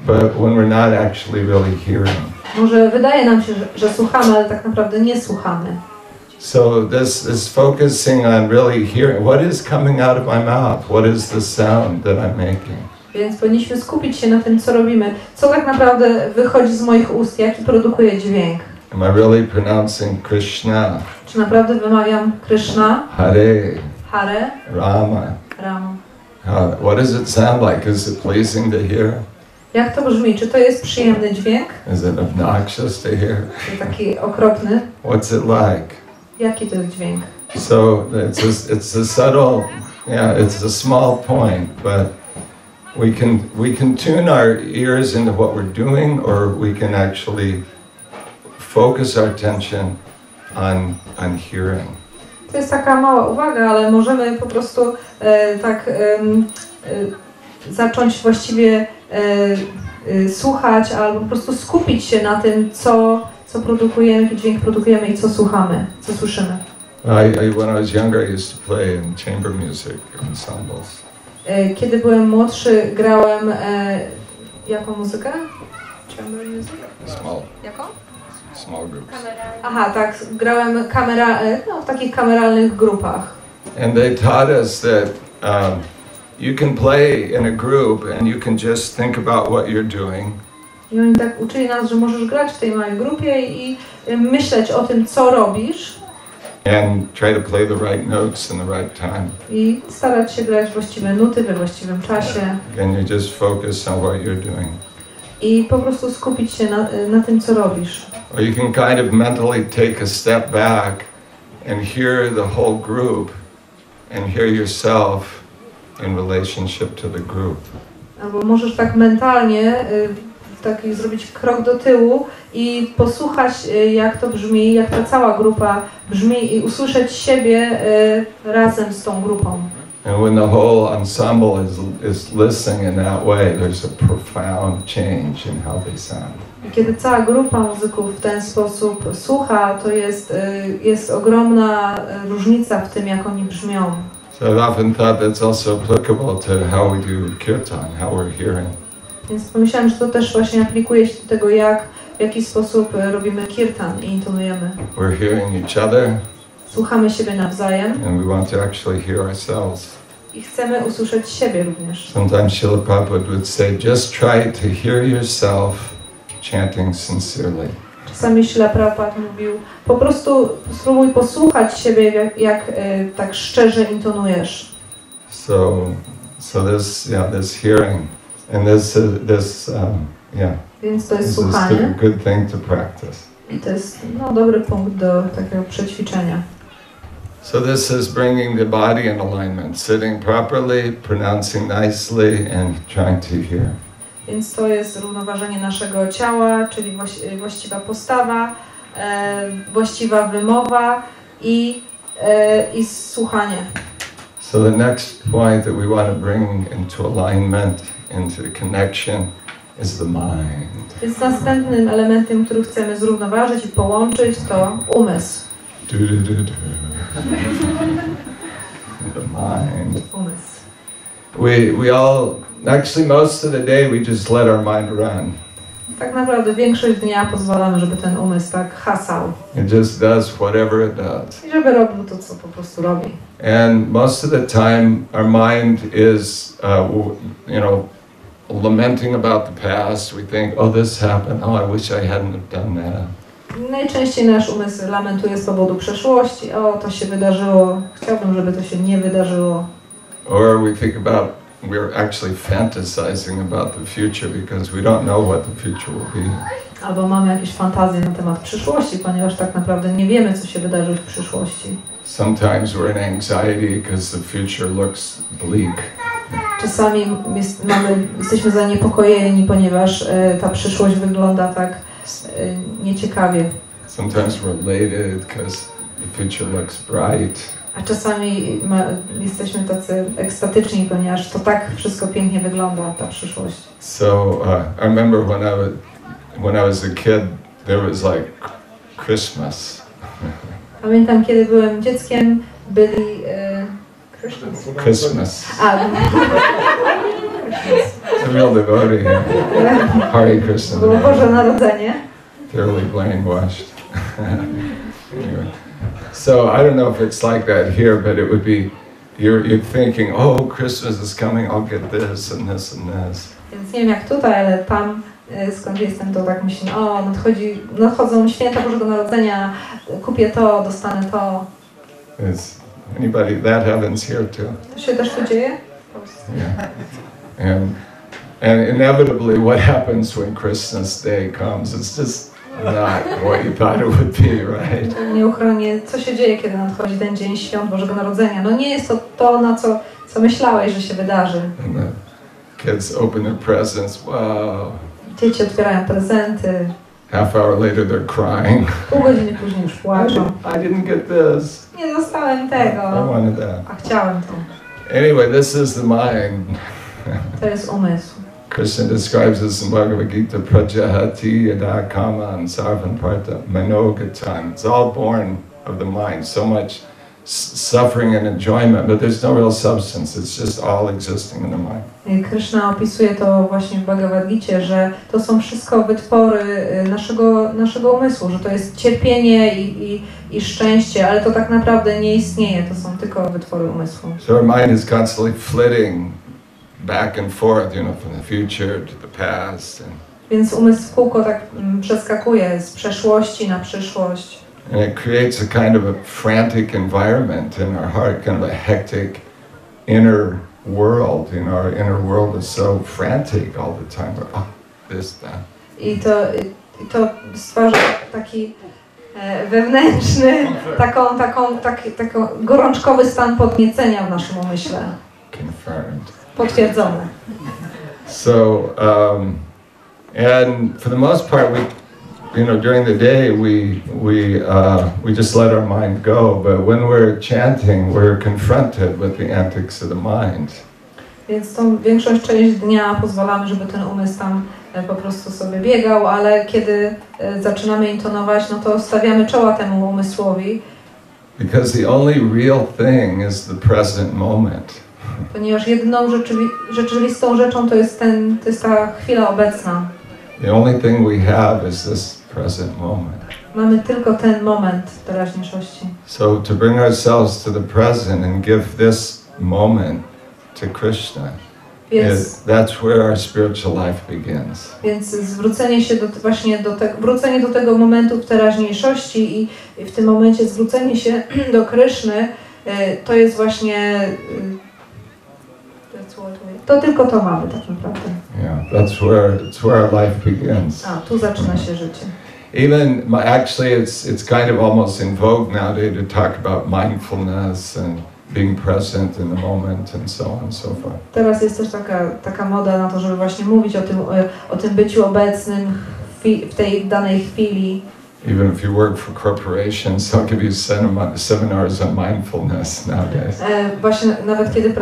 but when we're not actually really hearing. Może wydaje nam się, że słuchamy, ale tak naprawdę nie słuchamy. So this is focusing on really hearing what is coming out of my mouth. What is the sound that I'm making? Więc powinniśmy skupić się na tym, co robimy. Co tak naprawdę wychodzi z moich ust, jaki produkuje dźwięk. Am I really pronouncing Krishna? Czy naprawdę wymawiam Kryszna, Hare, Hare, Rama? Rama? What does it sound like? Is it pleasing to hear? Jak to brzmi? Czy to jest przyjemny dźwięk? Is it obnoxious to hear? Czy taki okropny? What's it like? Jaki to jest dźwięk? So it's a subtle, it's a small point, but we can tune our ears into what we're doing, or we can actually focus our attention on hearing. To jest taka mała uwaga, ale możemy po prostu zacząć właściwie słuchać, albo po prostu skupić się na tym, co produkujemy, jaki dźwięk produkujemy i co słuchamy, co słyszymy. When I was younger, I used to play in chamber music ensembles. Kiedy byłem młodszy, grałem jaką muzykę? Chamber music? Small. Jaką? Small groups. Aha, tak, grałem w takich kameralnych grupach. And they taught us that you can play in a group and you can just think about what you're doing. I oni tak uczyli nas, że możesz grać w tej małej grupie i myśleć o tym, co robisz. And try to play the right notes in the right time. I starać się grać właściwe nuty we właściwym czasie. And you just focus on what you're doing. I po prostu skupić się na tym, co robisz. Or you can kind of mentally take a step back and hear the whole group and hear yourself in relationship to the group. Albo możesz tak mentalnie zrobić krok do tyłu i posłuchać, jak to brzmi, jak ta cała grupa brzmi i usłyszeć siebie razem z tą grupą. And when the whole ensemble is listening in that way, there's a profound change in how they sound. I kiedy cała grupa muzyków w ten sposób słucha, to jest ogromna różnica w tym, jak oni brzmią. So I've often thought that's also applicable to how we do kirtan, how we're hearing. Więc pomyślałem, że to też właśnie aplikuje się do tego, w jaki sposób robimy kirtan i intonujemy. We're hearing each other. Słuchamy siebie nawzajem. And we want to actually hear ourselves. I chcemy usłyszeć siebie również. Sometimes Srila Prabhupada would say, just try to hear yourself chanting sincerely. Czasami Srila Prabhupada mówił, po prostu spróbuj posłuchać siebie, jak tak szczerze intonujesz. So this hearing, and Więc to jest this słuchanie. is a good thing to practice. I to jest dobry punkt do takiego przećwiczenia. So this is bringing the body in alignment, sitting properly, pronouncing nicely, and trying to hear. Więc to jest równoważenie naszego ciała, czyli właściwa postawa, właściwa wymowa i słuchanie. So the next point that we want to bring into alignment, into connection, is the mind. Więc następnym elementem, który chcemy zrównoważyć i połączyć, to umysł. The mind. Umysł. We all, actually most of the day we just let our mind run. Tak naprawdę większość dnia pozwalamy, żeby ten umysł tak hasał. It just does whatever it does. I żeby robił to, co po prostu robi. And most of the time our mind is, lamenting about the past. We think, oh, this happened. Oh, I wish I hadn't have done that. Najczęściej nasz umysł lamentuje z powodu przeszłości. O, to się wydarzyło. Chciałbym, żeby to się nie wydarzyło. Or we think about, we're actually fantasizing about the future because we don't know what the future will be. Albo mamy jakieś fantazje na temat przyszłości, ponieważ tak naprawdę nie wiemy, co się wydarzy w przyszłości. Sometimes we're in anxiety because the future looks bleak. Czasami jesteśmy zaniepokojeni, ponieważ ta przyszłość wygląda tak nieciekawie. Sometimes we're elated because the future looks bright. A czasami jesteśmy tacy ekstatyczni, ponieważ to tak wszystko pięknie wygląda, ta przyszłość. So I remember when I was a kid, there was like Christmas. Pamiętam, kiedy byłem dzieckiem, byli Christmas. A, It's a real devotee here. Hare Kryszna. było Boże Narodzenie. Thoroughly brainwashed. Anyway. So I don't know if it's like that here, but it would be, you're thinking, oh, Christmas is coming, I'll get this and this and this. Więc nie wiem jak tutaj, ale tam, skąd jestem, to tak myślę, o, nadchodzą święta Bożego Narodzenia, kupię to, dostanę to. Is anybody, that happens here too. To się też tu dzieje? Yeah. And inevitably what happens when Christmas Day comes, it's just not what you thought it would be, right? Nieuchronnie, co się dzieje, kiedy nadchodzi ten dzień świąt Bożego Narodzenia? No nie jest to na co myślałeś, że się wydarzy. And the kids open their presents, wow. Dzieci otwierają prezenty. Half hour later they're crying. Pół godziny później już płaczą. I didn't get this. Nie dostałem tego, I wanted that. a chciałem to. Anyway, this is the mind. To jest umysł. Krishna describes this in Bhagavad Gita, Prajahati yada kaman sarvan parta manogatan. It's all born of the mind. So much suffering and enjoyment, but there's no real substance. It's just all existing in the mind. Kryszna opisuje to właśnie w Bhagavad Gicie, że to są wszystko wytwory naszego umysłu, że to jest cierpienie i szczęście, ale to tak naprawdę nie istnieje, to są tylko wytwory umysłu. So our mind is constantly flitting back and forth, from the future to the past. Więc umysł w kółko tak przeskakuje z przeszłości na przyszłość. And it creates a kind of a frantic environment in our heart, kind of a hectic inner world. Our inner world is so frantic all the time. Oh, this, that. I to stwarza taki wewnętrzny, taki gorączkowy stan podniecenia w naszym umyśle. Confirmed. Potwierdzone. So, and for the most part, during the day we just let our mind go. But when we're chanting, we're confronted with the antics of the mind. Więc tą część dnia pozwalamy, żeby ten umysł tam po prostu sobie biegał, ale kiedy zaczynamy intonować, no to stawiamy czoła temu umysłowi Because the only real thing is the present moment. Ponieważ jedyną rzeczywistą rzeczą to jest ta chwila obecna. The only thing we have is this present moment. Mamy tylko ten moment teraźniejszości. So to bring ourselves to the present and give this moment to Krishna, that's where our spiritual life begins. Więc zwrócenie się wrócenie do tego momentu w teraźniejszości i w tym momencie zwrócenie się do Kryszny, to jest właśnie to tylko to mamy tak naprawdę. Yeah, that's where our life begins. A, tu zaczyna się życie. Actually, it's kind of almost in vogue nowadays to talk about mindfulness and being present in the moment and so on and so forth. Teraz jest też taka moda na to, żeby właśnie mówić o tym byciu obecnym w tej danej chwili. Even if you work for corporations, they'll give you seminars on mindfulness nowadays. Właśnie nawet kiedy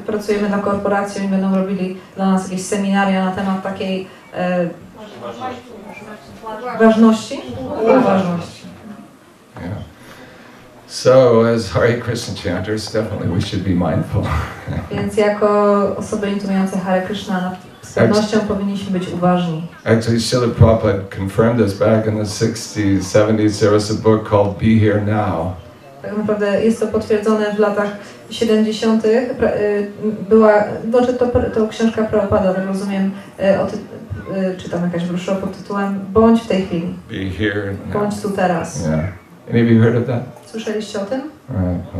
pracujemy dla korporacji, oni będą robili dla nas jakieś seminaria na temat takiej uważności. Yeah. So, as Hare Krishna chanters, definitely we should be mindful. Więc jako osoby intonujące Hare Krishna z pewnością powinniśmy być uważni. Actually, Srila Prabhupada confirmed this back in the 60s, 70s. There was a book called Be Here Now. Tak naprawdę jest to potwierdzone w latach 70. To książka Prabhupada, tak rozumiem, czytam jakaś broszura pod tytułem Bądź w tej chwili. Be here now. Bądź tu teraz. Yeah. Any of you heard of that? Słyszeliście o tym?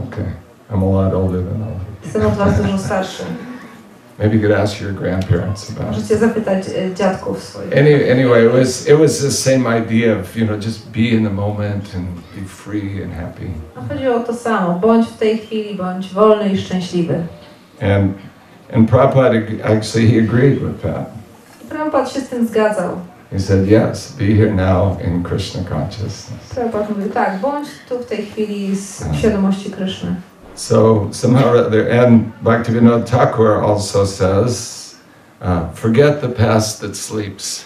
Okay. I'm a lot older than all of you. Jestem od was dużo starszy. Maybe you could ask your grandparents about it. Możecie zapytać dziadków swoich. Anyway, it was the same idea of, just be in the moment and be free and happy. Chodziło o to samo. Bądź w tej chwili, bądź wolny i szczęśliwy. And Prabhupada actually he agreed with that. Prabhupada się z tym zgadzał. He said, yes, be here now in Krishna consciousness. Prabhupada mówił, tak, bądź tu w tej chwili z świadomości Kryszny. So somehow or other, and Bhaktivinoda Thakur also says, forget the past that sleeps.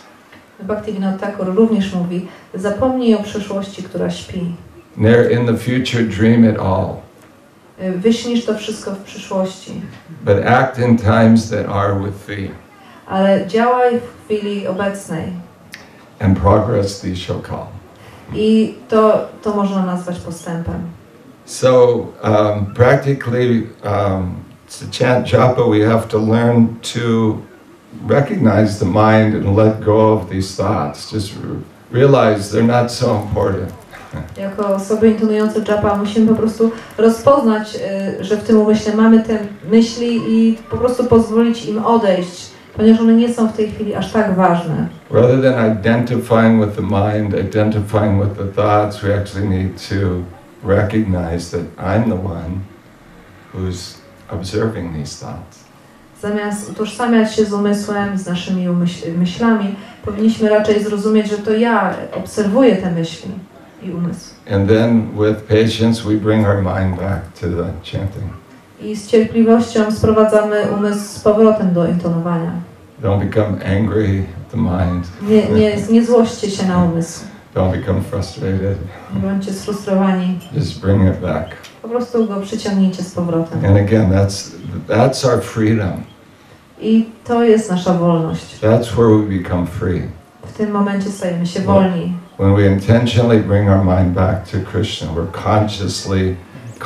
Bhaktivinoda Thakur również mówi, zapomnij o przeszłości, która śpi. Ne'er in the future dream it all. Wyśnisz to wszystko w przyszłości. But act in times that are with thee. Ale działaj w chwili obecnej. And progress thee shall come. I to można nazwać postępem. So practically to chant japa we have to learn to recognize the mind and let go of these thoughts. Just realize they're not so important. Jako osoby intonujące japa musimy po prostu rozpoznać, że w tym umyśle mamy te myśli i po prostu pozwolić im odejść, ponieważ one nie są w tej chwili aż tak ważne. Rather than identifying with the mind, identifying with the thoughts, we actually need to recognize that I'm the one who's observing these thoughts. Zamiast utożsamiać się z umysłem, z naszymi myślami, powinniśmy raczej zrozumieć, że to ja obserwuję te myśli i umysł. And then with patience we bring our mind back to the chanting. I z cierpliwością sprowadzamy umysł z powrotem do intonowania. Don't become angry at the mind. Nie złośćcie się na umysł. Don't become frustrated. Nie bądźcie sfrustrowani. Just bring it back. Po prostu go przyciągnijcie z powrotem. And again, that's our freedom. I to jest nasza wolność. That's where we become free. W tym momencie stajemy się wolni. When we intentionally bring our mind back to Krishna, we're consciously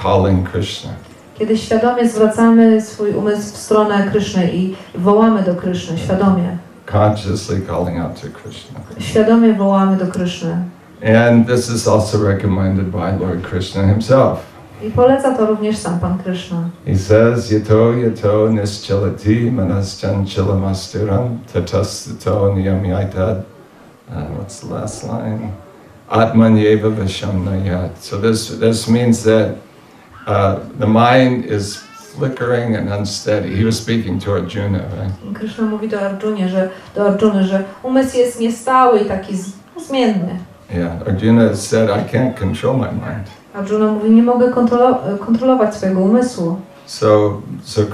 calling Krishna. Kiedy świadomie zwracamy swój umysł w stronę Kryszny i wołamy do Kryszny, świadomie. Consciously calling out to Krishna. Świadomie wołamy do Kryszny. And this is also recommended by Lord Krishna himself. I poleca to również sam Pan Kryszna. He says, yato nischalati manaschanchalamastheram tatastato niyamyaitad. What's the last line? Atmanyeva vashamnayat. So this means that the mind is flickering and unsteady. He was speaking to Arjuna, right? Kryszna mówi do Arjuny, że umysł jest niestały i taki zmienny. Yeah, Arjuna said, I can't control my mind. Arjuna mówi, nie mogę kontrolować swojego umysłu. So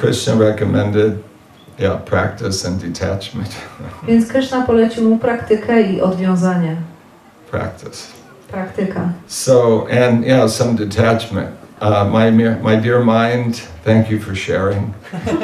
Krishna recommended, practice and detachment. Więc Kryszna polecił mu praktykę i odwiązanie. Practice. Praktyka. So, and yeah, some detachment. My dear mind, thank you for sharing.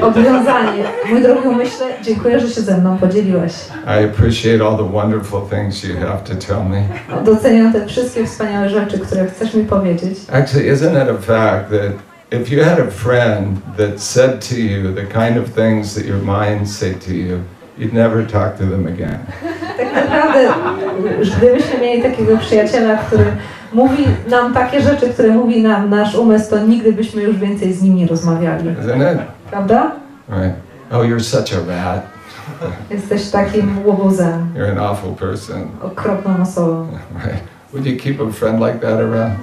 Odwiązanie. Mój drogi umyśle, dziękuję, że się ze mną podzieliłeś. I appreciate all the wonderful things you have to tell me. Doceniam te wszystkie wspaniałe rzeczy, które chcesz mi powiedzieć. Actually, isn't it a fact that if you had a friend that said to you the kind of things that your mind say to you, you'd never talk to them again. Tak naprawdę, gdybyśmy mieli takiego przyjaciela, który mówi nam takie rzeczy, które mówi nam nasz umysł, to nigdy byśmy już więcej z nim nie rozmawiali. Isn't it? Prawda? Right. Oh, you're such a rat. Jesteś takim łobuzem. You're an awful person. Okropną osobą. Right. Would you keep a friend like that around?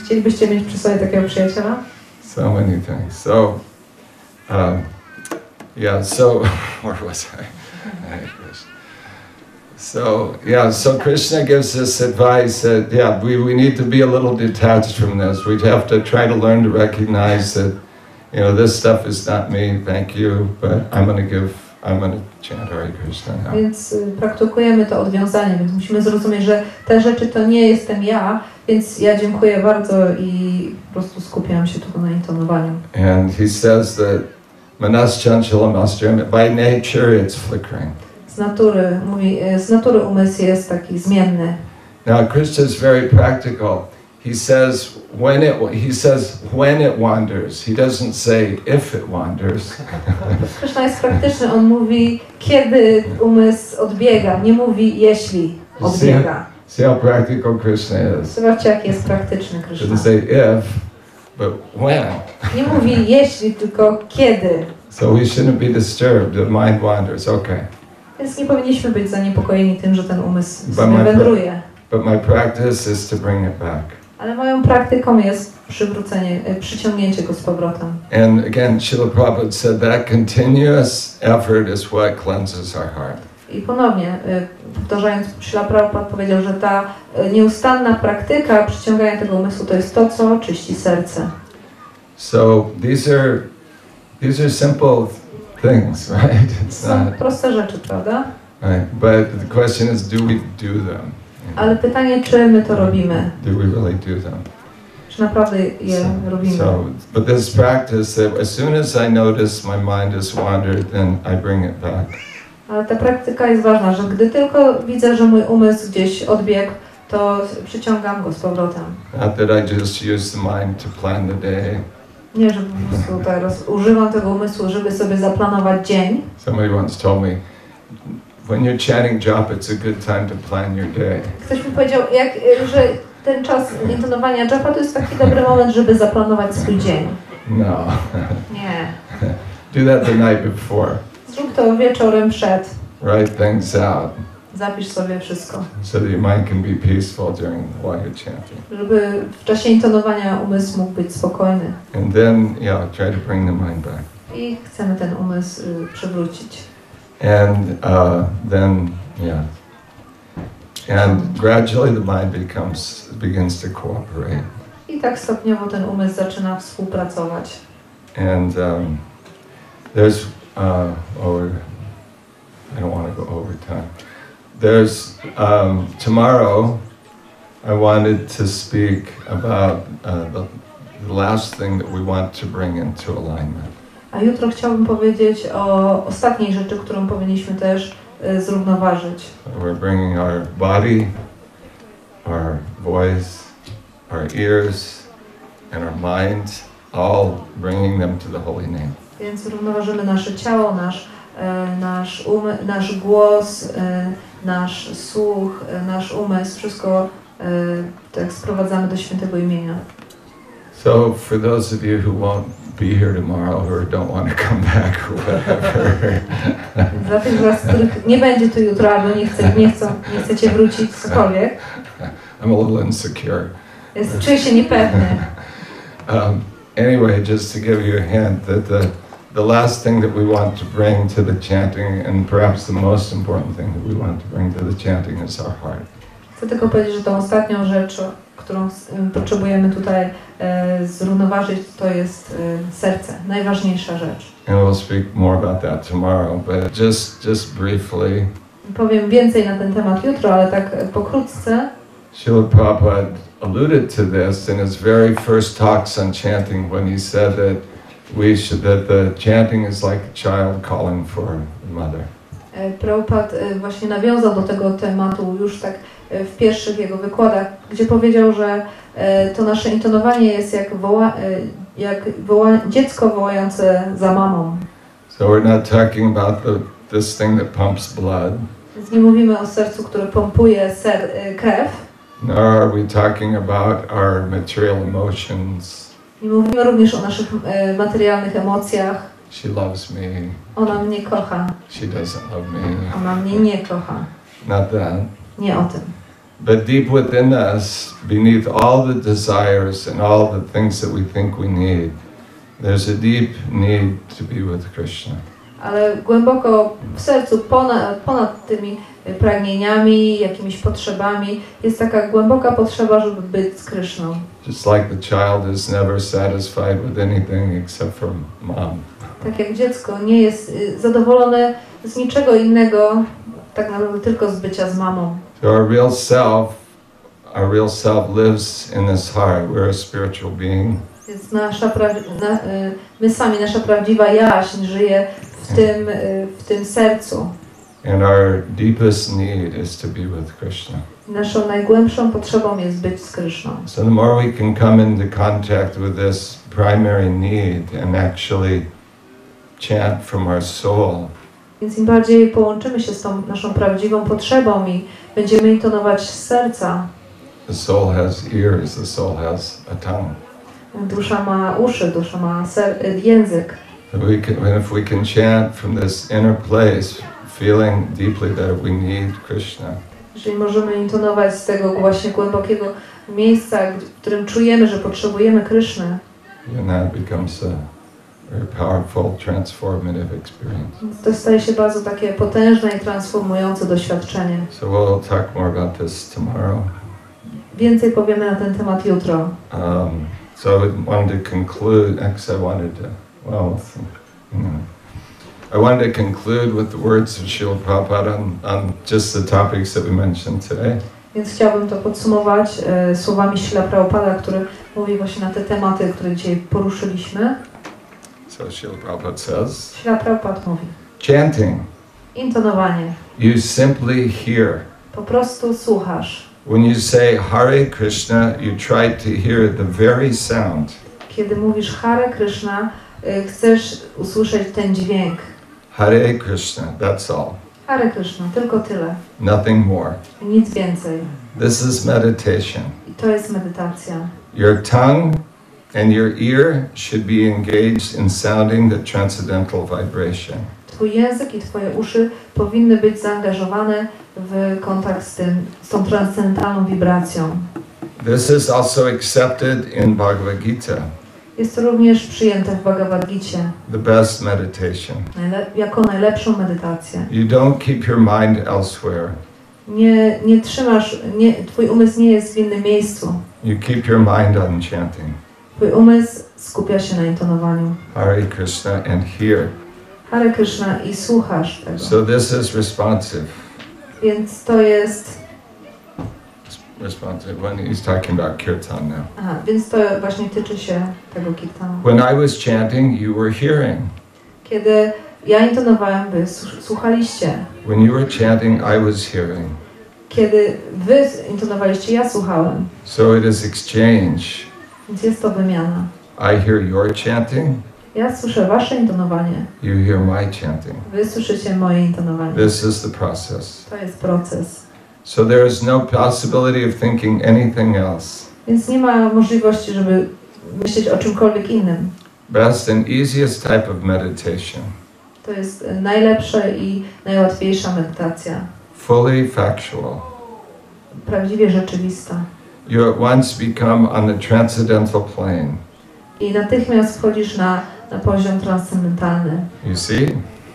Chcielibyście mieć przy sobie takiego przyjaciela? So many things. So, yeah, so, where was I? So Krishna gives us advice that, yeah, we need to be a little detached from this. We have to try to learn to recognize that, you know, this stuff is not me, thank you, but I'm going to chant Hare Krishna now. Więc praktykujemy to odwiązanie, więc musimy zrozumieć, że te rzeczy to nie jestem ja, więc ja dziękuję bardzo i po prostu skupiam się tylko na intonowaniu. And he says that manas chanchalam astram, by nature it's flickering. Z natury umysł jest taki zmienny. Now Krishna is very practical. He says when it wanders. He doesn't say if it wanders. Krishna jest praktyczny. On mówi kiedy umysł odbiega, nie mówi jeśli odbiega. See how practical Krishna is. Zobaczcie, jak jest praktyczny Kryszna. Doesn't say if, but when. Nie mówi jeśli, tylko kiedy. So we shouldn't be disturbed. The mind wanders. Okay. Więc nie powinniśmy być zaniepokojeni tym, że ten umysł sobie wędruje. But my practice is to bring it back. Ale moją praktyką jest przyciągnięcie go z powrotem. And again, Srila Prabhupada said that continuous effort is what cleanses our heart. I ponownie, powtarzając, Srila Prabhupada powiedział, że ta nieustanna praktyka przyciągania tego umysłu to jest to, co czyści serce. So these are simple things, right? Są proste rzeczy, prawda? Right, but the question is, do we do them? Ale pytanie, czy my to robimy? Do we really do them? Czy naprawdę je robimy? But this practice that as soon as I notice my mind has wandered, then I bring it back. Ale ta praktyka jest ważna, że gdy tylko widzę, że mój umysł gdzieś odbiegł, to przyciągam go z powrotem. Not that I just use the mind to plan the day. Nie, że po prostu teraz używam tego umysłu, żeby sobie zaplanować dzień. Somebody once told me, when you're chanting japa, it's a good time to plan your day. Ktoś mi powiedział, że ten czas intonowania japa to jest taki dobry moment, żeby zaplanować swój dzień. No. Nie. Do that the night before. Zrób to wieczorem przed. Write things out. Zapisz sobie wszystko. So that your mind can be peaceful while you're chanting. Żeby w czasie intonowania umysł mógł być spokojny. And then, try to bring the mind back. I chcemy ten umysł przywrócić. And and gradually the mind begins to cooperate. I tak stopniowo ten umysł zaczyna współpracować. And there's I don't want to go over time. There's tomorrow I wanted to speak about the last thing that we want to bring into alignment. A jutro chciałbym powiedzieć o ostatniej rzeczy, którą powinniśmy też zrównoważyć. We're bringing our body, our voice, our ears, and our mind, all bringing them to the holy name. Więc zrównoważymy nasze ciało, nasz głos, nasz słuch, nasz umysł, wszystko tak sprowadzamy do Świętego Imienia. So for those of you who won't be here tomorrow or don't want to come back or whatever. Dla tych z was, których nie będzie tu jutro albo nie chcecie wrócić, cokolwiek. I'm a little insecure. Czuję się niepewny. Anyway, just to give you a hint that the last thing that we want to bring to the chanting, and perhaps the most important thing that we want to bring to the chanting, is our heart. Chcę tylko powiedzieć, że tą ostatnią rzecz, którą potrzebujemy tutaj zrównoważyć, to jest serce. Najważniejsza rzecz. And we'll speak more about that tomorrow, but just briefly. Powiem więcej na ten temat jutro, ale tak pokrótce. Srila Prabhupada alluded to this in his very first talks on chanting when he said that that the chanting is like a child calling for a mother. Prabhupada właśnie nawiązał do tego tematu już tak w pierwszych jego wykładach, gdzie powiedział, że to nasze intonowanie jest jak dziecko wołające za mamą. So we're not talking about this thing that pumps blood. Więc nie mówimy o sercu, które pompuje krew. Nor are we talking about our material emotions. Nie mówimy również o naszych materialnych emocjach. She loves me. Ona mnie kocha. She doesn't love me. Ona mnie nie kocha. Not that. Nie o tym. But deep within us, beneath all the desires and all the things that we think we need, there's a deep need to be with Krishna. Ale głęboko w sercu, ponad tymi pragnieniami, jakimiś potrzebami, jest taka głęboka potrzeba, żeby być z Kryszną. Just like the child is never satisfied with anything except for mom. Tak jak dziecko nie jest zadowolone z niczego innego, tak naprawdę tylko z bycia z mamą. So our real self lives in this heart. We're a spiritual being. Więc my sami, nasza prawdziwa jaźń żyje w tym sercu. And our deepest need is to be with Krishna. Naszą najgłębszą potrzebą jest być z Kryszną. So the more we can come into contact with this primary need and actually chant from our soul, Więc im bardziej połączymy się z tą naszą prawdziwą potrzebą i będziemy intonować z serca. the soul has ears, the soul has a tongue. Dusza ma uszy, dusza ma język. If we can chant from this inner place, feeling deeply that we need Krishna, Jeżeli możemy intonować z tego właśnie głębokiego miejsca, w którym czujemy, że potrzebujemy Kryszny, then that becomes a very powerful, transformative experience. to staje się bardzo takie potężne i transformujące doświadczenie. So we'll talk more about this tomorrow. Więcej powiemy na ten temat jutro. So I wanted to conclude, actually I wanted to conclude with the words of Srila Prabhupada on just the topics that we mentioned today. Więc chciałabym to podsumować słowami Srila Prabhupada, który mówi właśnie na te tematy, które dzisiaj poruszyliśmy. So Srila Prabhupada says, Srila Prabhupada mówi: chanting, intonowanie. you simply hear. Po prostu słuchasz. When you say Hare Krishna, you try to hear the very sound. Kiedy mówisz Hare Kryszna, chcesz usłyszeć ten dźwięk. Hare Krishna, that's all. Hare Kryszna, tylko tyle. Nothing more. Nic więcej. This is meditation. I to jest medytacja. Your tongue and your ear should be engaged in sounding the transcendental vibration. Twój język i twoje uszy powinny być zaangażowane w kontakt z tą transcendentalną wibracją. This is also accepted in Bhagavad Gita. Jest to również przyjęte w Bhagavad Gicie The best meditation. jako najlepszą medytację. You don't keep your mind elsewhere. Nie trzymasz, twój umysł nie jest w innym miejscu. You keep your mind on chanting. Twój umysł skupia się na intonowaniu. Hare Krishna and hear. Hare Kryszna i słuchasz tego. So this is responsive. Więc to jest... Responsive when he's talking about kirtan now. Aha, więc to właśnie tyczy się tego kirtanu. When I was chanting, you were hearing. Kiedy ja intonowałem, wy słuchaliście. When you were chanting, I was hearing. Kiedy wy intonowaliście, ja słuchałem. So it is exchange. Więc jest to wymiana. I hear your chanting. Ja słyszę wasze intonowanie. You hear my chanting. Wy słyszycie moje intonowanie. This is the process. To jest proces. So there is no possibility of thinking anything else. Więc nie ma możliwości, żeby myśleć o czymkolwiek innym. Best and easiest type of meditation. To jest najlepsza i najłatwiejsza medytacja. Fully factual. Prawdziwie rzeczywista. You at once become on the transcendental plane. I natychmiast wchodzisz na poziom transcendentalny. You see?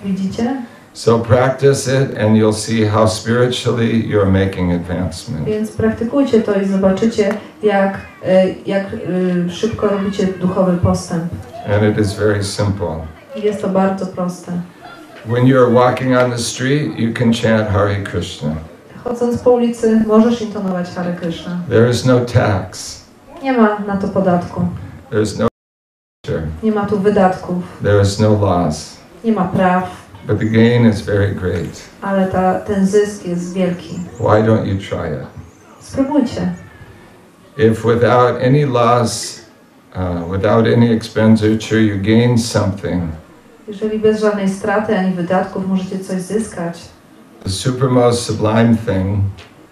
Widzicie? So practice it and you'll see how spiritually you're making advancement. Więc praktykujcie to i zobaczycie, jak szybko robicie duchowy postęp. And it is very simple. Jest to bardzo proste. When you're walking on the street, you can chant Hare Krishna. chodząc po ulicy, możesz intonować Hare Kryszna. There is no tax. Nie ma na to podatku. There is no pressure. Nie ma tu wydatków. There is no loss. Nie ma praw. But the gain is very great. Ale ten zysk jest wielki. Why don't you try it? Spróbujcie. If without any loss, without any expenditure, you gain something, Jeżeli bez żadnej straty ani wydatków możecie coś zyskać, the supermost sublime thing,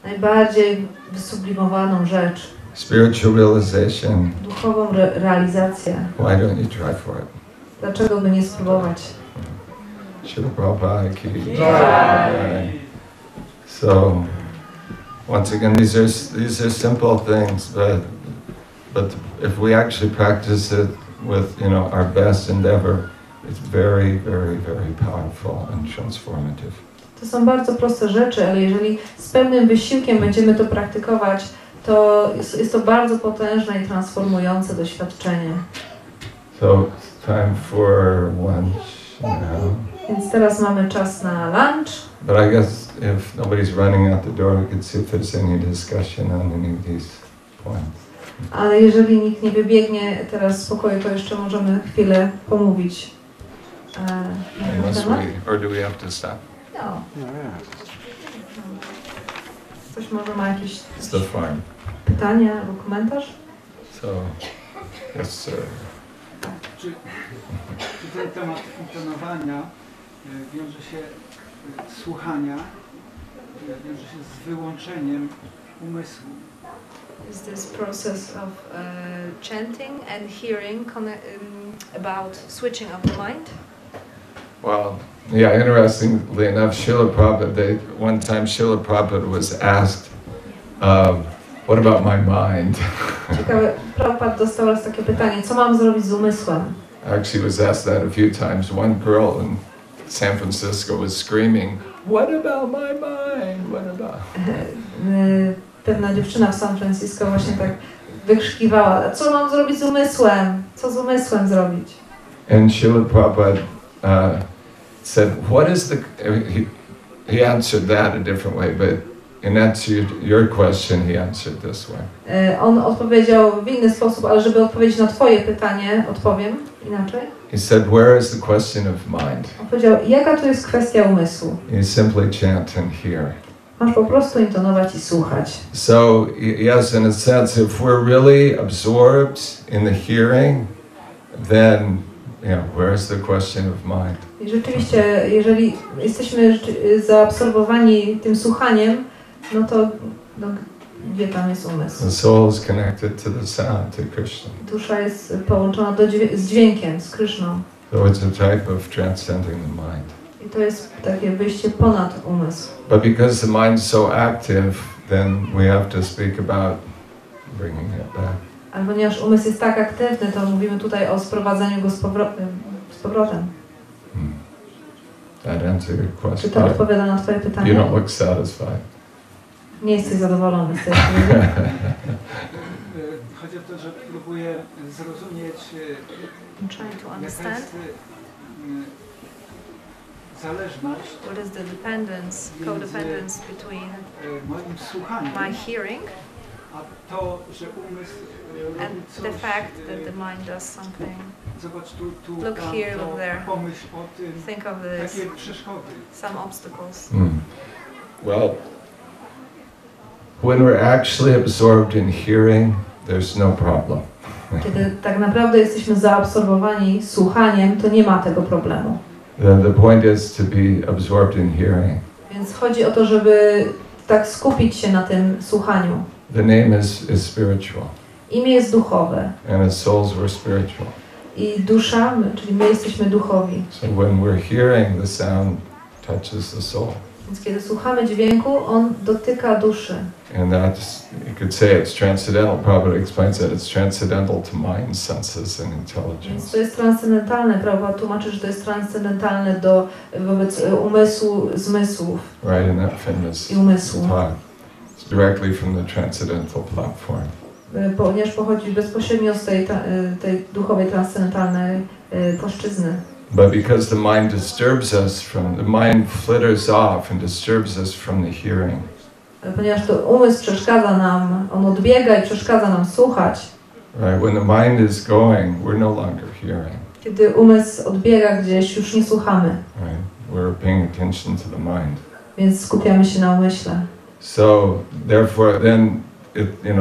najbardziej wysublimowaną rzecz, spiritual realization, duchową realizację, why don't you try for it? dlaczego by nie spróbować? Srila Prabhupada ki jai. So, once again, these are simple things, but if we actually practice it with, our best endeavor, it's very, very, very powerful and transformative. To są bardzo proste rzeczy, ale jeżeli z pełnym wysiłkiem będziemy to praktykować, to jest to bardzo potężne i transformujące doświadczenie. So, it's time for lunch now. Więc teraz mamy czas na lunch. But I guess if nobody's running out the door, we could see if there's any discussion on any of these points. Ale jeżeli nikt nie wybiegnie teraz z pokoju, to jeszcze możemy chwilę pomówić. Unless or do we have to stop? No. Ktoś może ma jakieś It's the farm. pytanie albo komentarz? So, yes, sir. Czy ten temat intonowania wiąże się słuchania, wiąże się z wyłączeniem umysłu? Is this process of chanting and hearing about switching of the mind? Well, yeah, interestingly enough, Srila Prabhupada, one time Srila Prabhupada was asked, what about my mind? Ciekawe, Prabhupada dostał raz takie pytanie, co mam zrobić z umysłem? Actually was asked that a few times. One girl in San Francisco was screaming, what about my mind? What about? Pewna dziewczyna w San Francisco właśnie tak wykrzykiwała, co mam zrobić z umysłem? Co z umysłem zrobić? And Srila Prabhupada said, what is the... He answered that a different way, but in answer your question, he answered this way. On odpowiedział w inny sposób, ale żeby odpowiedzieć na twoje pytanie, odpowiem inaczej. He said, where is the question of mind? On powiedział, jaka tu jest kwestia umysłu? You simply chant and hear. Masz po prostu intonować i słuchać. So, yes, in a sense, if we're really absorbed in the hearing, then, where's the question of mind? I rzeczywiście, jeżeli jesteśmy zaabsorbowani tym słuchaniem, no to gdzie tam jest umysł? The soul is connected to the sound, to Krishna. Dusza jest połączona z dźwiękiem, z Kryszną. So it's a type of transcending the mind. I to jest takie wyjście ponad umysł. But because the mind's so active, then we have to speak about bringing it back. Ale ponieważ umysł jest tak aktywny, to mówimy tutaj o sprowadzeniu go z powrotem. That answer your Czy question? to odpowiada na twoje You pytanie? don't look satisfied. Nie jesteś zadowolony z tej Chodzi o to, że próbuję zrozumieć, I'm trying to jaka understand jest zależność what is the dependence, codependence between moim słuchaniem, my hearing a to, że umysł and robi the coś. fact that the mind does something. Zobacz tu, Look tam, here, to, look there. pomyśl o tym, Think of this, takie przeszkody. some obstacles. Well, when we're actually absorbed in hearing, there's no problem. Kiedy tak naprawdę jesteśmy zaabsorbowani słuchaniem, to nie ma tego problemu. The point is to be absorbed in hearing. Więc chodzi o to, żeby tak skupić się na tym słuchaniu. The name is spiritual, Imię jest duchowe and as souls we're spiritual. i dusza, czyli my jesteśmy duchowi. So when we're hearing, the sound touches the soul. Więc kiedy słuchamy dźwięku, on dotyka duszy. And that's, you could say it's transcendental. Prabhupada explains that it's transcendental to mind, senses, and Więc intelligence. to jest transcendentalne, prawda? Tłumaczy, że to jest transcendentalne wobec umysłu, zmysłów Right, in that famous i umysłu. talk. It's directly from the transcendental platform. Ponieważ pochodzi bezpośrednio z tej duchowej, transcendentalnej płaszczyzny. But because the mind disturbs us the mind flitters off and disturbs us from the hearing. ponieważ to umysł przeszkadza nam, on odbiega i przeszkadza nam słuchać. Right? When the mind is going, we're no longer hearing. Kiedy umysł odbiega gdzieś, już nie słuchamy. Right? We're paying attention to the mind. Więc skupiamy się na umyśle. So therefore,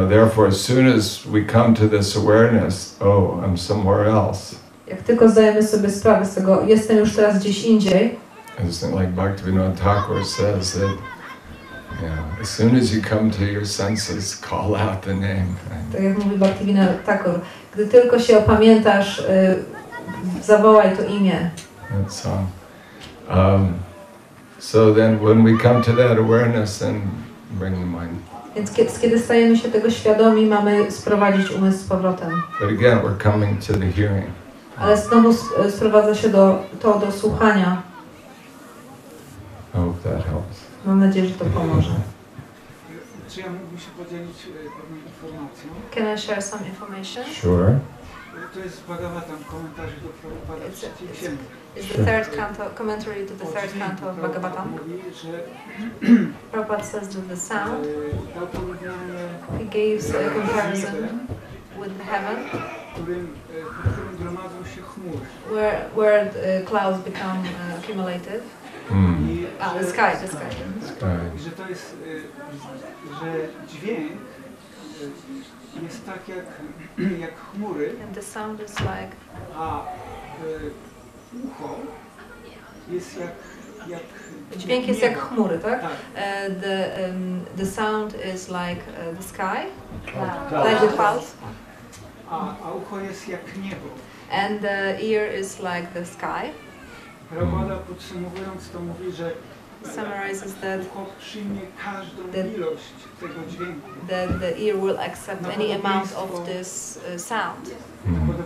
therefore, as soon as we come to this awareness, oh, I'm somewhere else. Jak tylko zdajemy sobie sprawę z tego, jestem już teraz gdzieś indziej. It's like Bhaktivinoda Thakur says that, as soon as you come to your senses, call out the name. Right? Tak jak mówi Bhaktivinoda Thakur, gdy tylko się opamiętasz, zawołaj to imię. That song. So then, when we come to that awareness, then bring the mind. Więc kiedy stajemy się tego świadomi, mamy sprowadzić umysł z powrotem. But again, we're coming to the hearing. Ale znowu sprowadza się do słuchania. I hope that helps. Mam nadzieję, że to pomoże. Czy ja mógłbym się podzielić pewną informacją? Can I share some information? Sure. To jest Bhagavatam, komentarze do Prabhupada w trzeciej księdze. Is the third canto, commentary to the third canto of Bhagavatam. Mówi, że Prabhupada says that the sound, dał porównanie he gives a comparison niebem, with the heaven, w którym gromadzą się chmury. where the clouds become accumulated. I The sky. I że to jest, że dźwięk jest tak jak chmury, And the sound is like, a ucho jest jak dźwięk jest jak chmury, tak? Tak. The sound is like the sky, like the clouds, A ucho jest jak niebo. and the ear is like the sky. Prabhupada podsumowując to mówi, że Summarizes that ucho przyjmie każdą ilość tego dźwięku. the ear will accept any amount of this sound,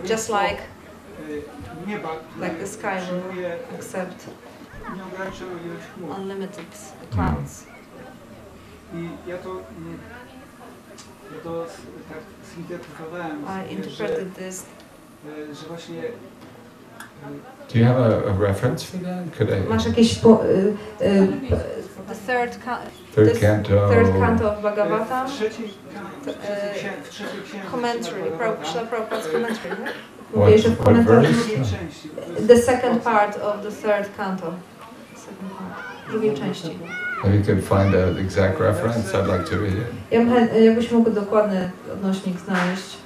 just like nieba, like the sky will przyjmuje accept nieograniczoną ilość chmur. unlimited clouds. I ja to tak zinterpretowałem, I interpreted this. że właśnie Do you have a reference for that? Could I? Masz jakieś the third canto of Bhagavatam, w trzeciej księdze commentary, Prabhupada's commentary. What, Mówię, że w what komentarzu verse? the second part of the third canto. Second part, drugiej części. If you could find an exact reference, I'd like to read it. Jakbyś mógł dokładny odnośnik znaleźć,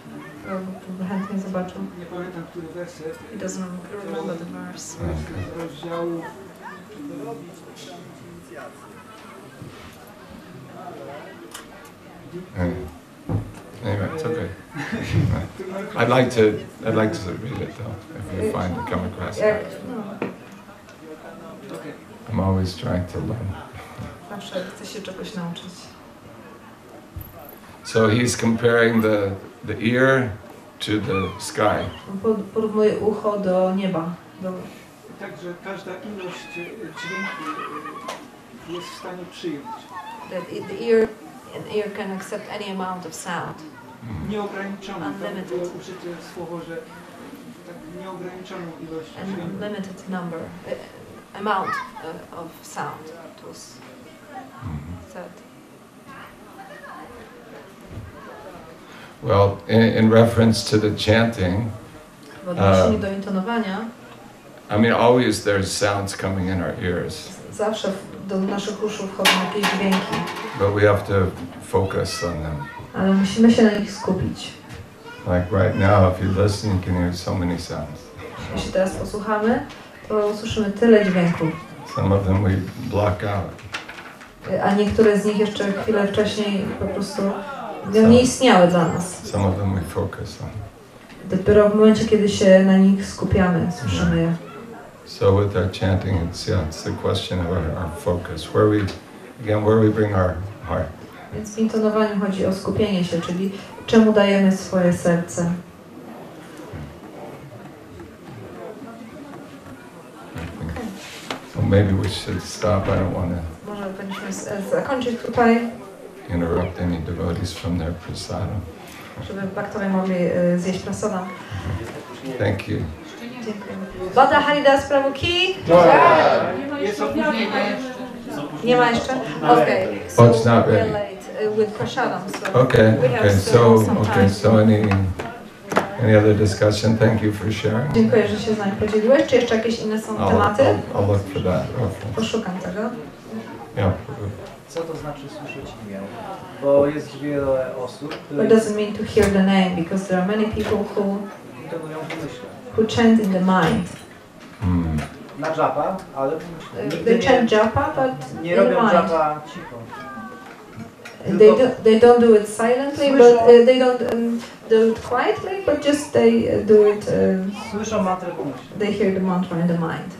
to chętnie zobaczył. Nie pamiętam, który werset. He doesn't remember the verse. Z rozdziału Anyway, it's okay. I'd like to read it though, if you come across it. I'm always trying to learn. Zawsze chcę się czegoś nauczyć. So he's comparing the ear to the sky. Porównuje ucho do nieba. Także każda ilość dźwięku jest w stanie przyjąć. That the ear can accept any amount of sound. Nieograniczoną. Unlimited. Było użyte słowo, że tak nieograniczoną ilość An dźwięku. unlimited number, amount of sound. It was said. Well, in reference to the chanting, W odniesieniu do intonowania, I mean, always there's sounds coming in our ears. zawsze do naszych uszu wchodzą jakieś dźwięki, But we have to focus on them. ale musimy się na nich skupić. Like right now, if you listen, you can hear so many sounds. Jeśli teraz posłuchamy, to usłyszymy tyle dźwięków, Some of them we block out. a niektóre z nich jeszcze chwilę wcześniej po prostu nie istniały dla nas. Some of them we focus on. Dopiero w momencie, kiedy się na nich skupiamy, słyszymy je. So with our chanting, it's the question of our focus. Where we bring our heart. Więc w intonowaniu chodzi o skupienie się, czyli czemu dajemy swoje serce. So maybe we should stop. I don't want to Może powinniśmy zakończyć tutaj, interrupt any devotees from their prasadam. żeby bhaktowie mogli zjeść prasadam. Thank you. Dziękuję. Bada Haridas Prabhu ki? Jest opóźnienie. Nie ma jeszcze? Okej. Oh, it's not ready. with prasadam. So Okay, we have okay, still some time. so any other discussion? Thank you for sharing. Dziękuję, że się z nami podzieliłeś. Czy jeszcze jakieś inne są tematy? I'll look for that. Okay. Poszukam tego. Yeah. Co to znaczy słyszeć imię? Bo jest wiele osób, What does it mean to hear the name? Because there are many people intonują w myśle. who chant in the mind. Na japa, ale They chant japa, but nie in robią mind. japa cicho. They don't do it silently, but they don't do it quietly, but just they do it. Słyszą mantrę w myśle. They hear the mantra in the mind.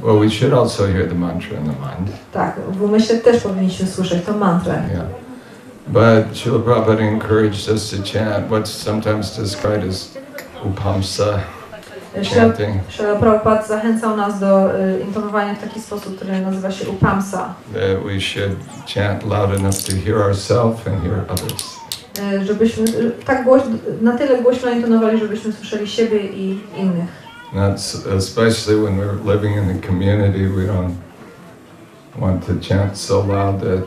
Well, we should also hear the mantra in the mind. Tak, w umyśle też powinniśmy słyszeć tą mantrę. Yeah. But Srila Prabhupada encouraged us to chant what's sometimes described as upamsa chanting. Srila Prabhupada zachęcał nas do intonowania w taki sposób, który nazywa się upamsa. That we should chant loud enough to hear ourselves and hear others. Żebyśmy tak na tyle głośno intonowali, żebyśmy słyszeli siebie i innych. That's especially when we're living in the community, we don't want to chant so loud that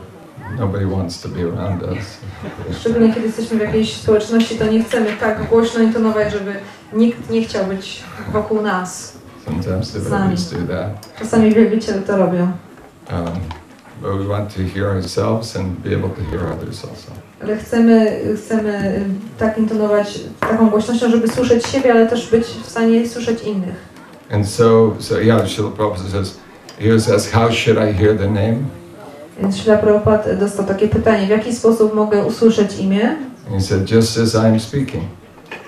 nobody wants to be around us. Szczególnie kiedy jesteśmy w jakiejś społeczności, to nie chcemy tak głośno intonować, żeby nikt nie chciał być wokół nas. Sometimes the devotees do that. Czasami wielbiciele to robią. But we want to hear ourselves and be able to hear others also. Ale chcemy tak intonować taką głośnością, żeby słyszeć siebie, ale też być w stanie słyszeć innych. And so yeah, Srila Prabhupada says, he says, how should I hear the name? Więc Srila Prabhupada dostał takie pytanie, w jaki sposób mogę usłyszeć imię? And he said, just as I'm speaking.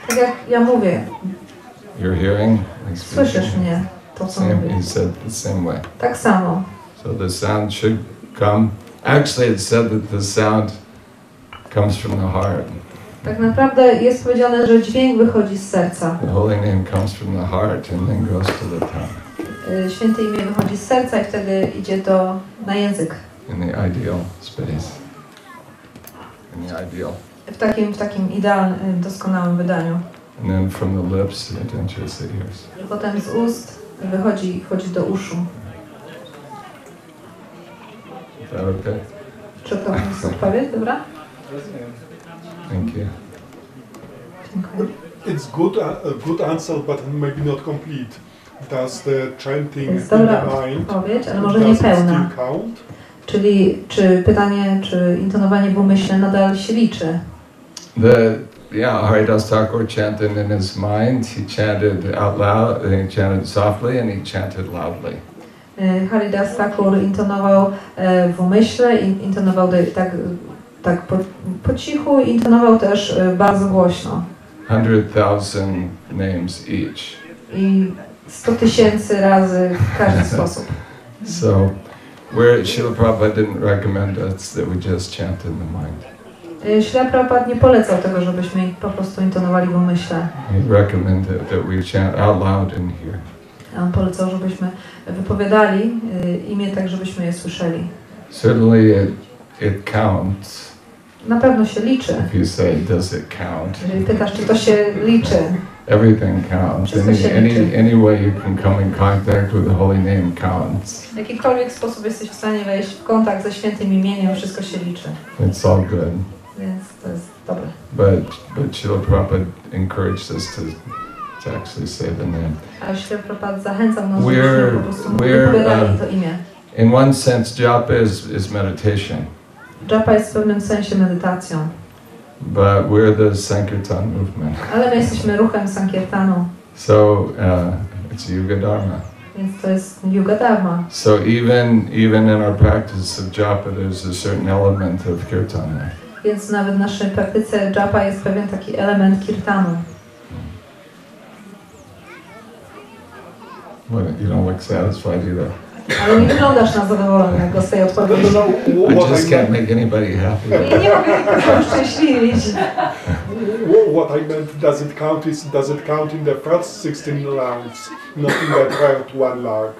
Tak jak ja mówię. You're hearing, like Słyszysz mnie, to co mówię. He said the same way. Tak samo. So the sound should come. Actually, it said that the sound comes from the heart. Tak naprawdę jest powiedziane, że dźwięk wychodzi z serca. The holy name comes from the heart and then goes to the tongue. Święte imię wychodzi z serca i wtedy idzie na język. In the ideal space. In the ideal. W takim idealnym, doskonałym wydaniu. And then from the lips, it enters the ears. I potem z ust wchodzi do uszu. Is that okay? Czy to jest odpowiedź, dobra? Thank you. Dziękuję. It's a good answer, but maybe not complete. Does the chanting To jest in dobra the mind, odpowiedź, ale może nie does it pełna. still count? Czyli czy pytanie, czy intonowanie w umyśle nadal się liczy? Haridas Thakur chanted in his mind. He chanted out loud, and he chanted softly, and he chanted loudly. Haridas Thakur intonował w umyśle, intonował tak po cichu, intonował też bardzo głośno. 100,000 names each. I 100,000 razy w każdy sposób. So, where Srila Prabhupada didn't recommend us that we just chant in the mind. Srila Prabhupada nie polecał tego, żebyśmy po prostu intonowali w umyśle. He recommended that we chant out loud in here. On polecał, żebyśmy wypowiadali imię tak, żebyśmy je słyszeli. Certainly it counts. Na pewno się liczy. If you say, does it count? Jeżeli pytasz, czy to się liczy, Everything counts. Any way you can come in contact with the holy name counts. w jakikolwiek sposób jesteś w stanie wejść w kontakt ze świętym imieniem, wszystko się liczy. It's all good. Więc to jest dobre. But Srila Prabhupada encouraged us to actually say the name. A Srila Prabhupada zachęcał nas, żebyśmy po prostu wypowiadali to imię. In one sense, japa is meditation. Japa jest w pewnym sensie medytacją. But we're the Sankirtan movement. Ale my jesteśmy ruchem Sankirtanu. So it's Yuga Dharma. Więc to jest Yuga Dharma. So even in our practice of japa, there's a certain element of kirtan. Więc nawet w naszej praktyce japa jest pewien taki element kirtanu. Well, you don't look satisfied either. Ale nie wyglądasz na zadowolonego z tej odpowiedzi. I just can't make anybody happy. Nie mogę nikogo uszczęśliwić. What I meant, does it count in the first 16 rounds, not in the third one lark?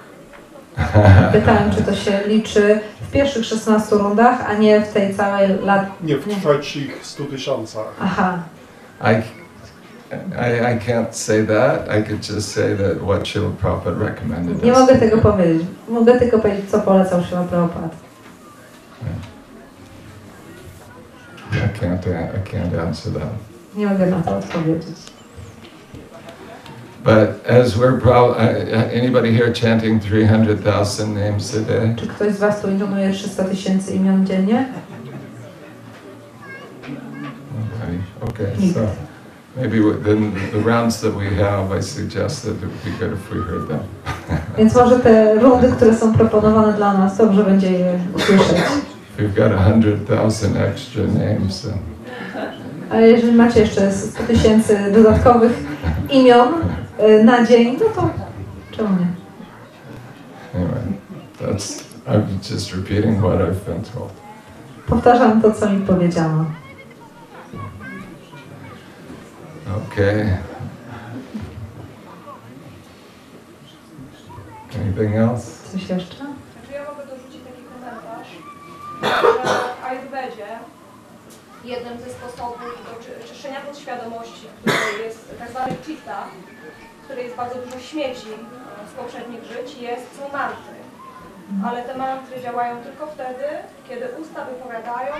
Pytałem, czy to się liczy w pierwszych 16 rundach, a nie w tej całej Nie, w trzecich 100,000. Aha. I can't say that. I could just say that what Srila Prabhupada recommended. Nie mogę tego powiedzieć. Mogę tylko powiedzieć, co polecał Srila Prabhupada. I can't answer that. Nie mogę na to odpowiedzieć. But as we're anybody here chanting 300,000 names a day? Czy ktoś z was tu intonuje 300 000 imion dziennie? Okay, so maybe then the rounds that we have, I suggest that it would be good if we heard them. Więc może te rundy, które są proponowane dla nas, dobrze będzie je usłyszeć. We've got 100,000 extra names. Ale jeżeli macie jeszcze 100 000 dodatkowych imion na dzień, no to czemu nie? Anyway, I'm just repeating what I've been told. Powtarzam to, co mi powiedziano. Okay. Anything else? Coś jeszcze? Czy ja mogę dorzucić taki komentarz, że w Ayurvedzie jednym ze sposobów do czyszczenia podświadomości, który jest tak zwany chitta, w której jest bardzo dużo śmieci z poprzednich żyć, są mantry. Ale te mantry działają tylko wtedy, kiedy usta wypowiadają,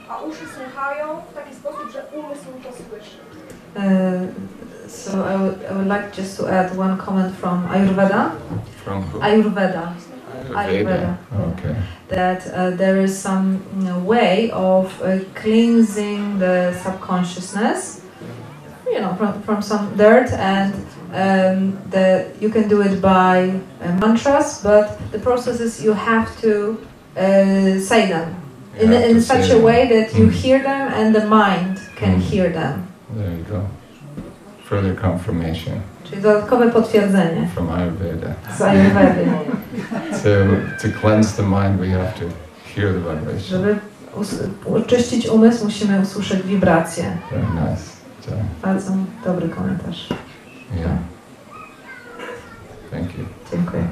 a uszy słuchają w taki sposób, że umysł to słyszy. So I would like just to add one comment from Ayurveda. From who? Ayurveda. Okay. That there is some way of cleansing the subconsciousness, from some dirt, and you can do it by mantras, but the process is you have to say them in such a way that you hear them and the mind can hear them. There you go. Further confirmation. Czyli dodatkowe potwierdzenie. From Ayurveda. Z Ayurvedy. To cleanse the mind, we have to hear the vibration. Żeby oczyścić umysł, musimy usłyszeć wibracje. Very nice. Bardzo dobry komentarz. Yeah. Thank you. Dziękuję.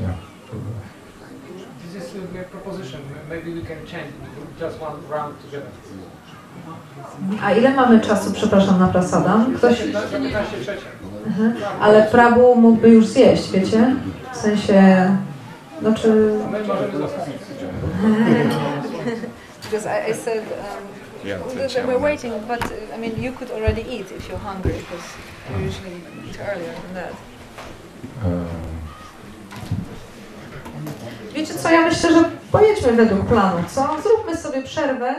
Yeah. This is a proposition. Maybe we can change just one round together. A ile mamy czasu, przepraszam, na prasadam? Ktoś... 15:03. Ale Prabhu mógłby już zjeść, wiecie? W sensie... Znaczy... My możemy zostać. Because I said we're waiting, but I mean you could already eat if you're hungry, because you usually eat earlier than that. Wiecie co, ja myślę, że pojedźmy według planu, co? Zróbmy sobie przerwę.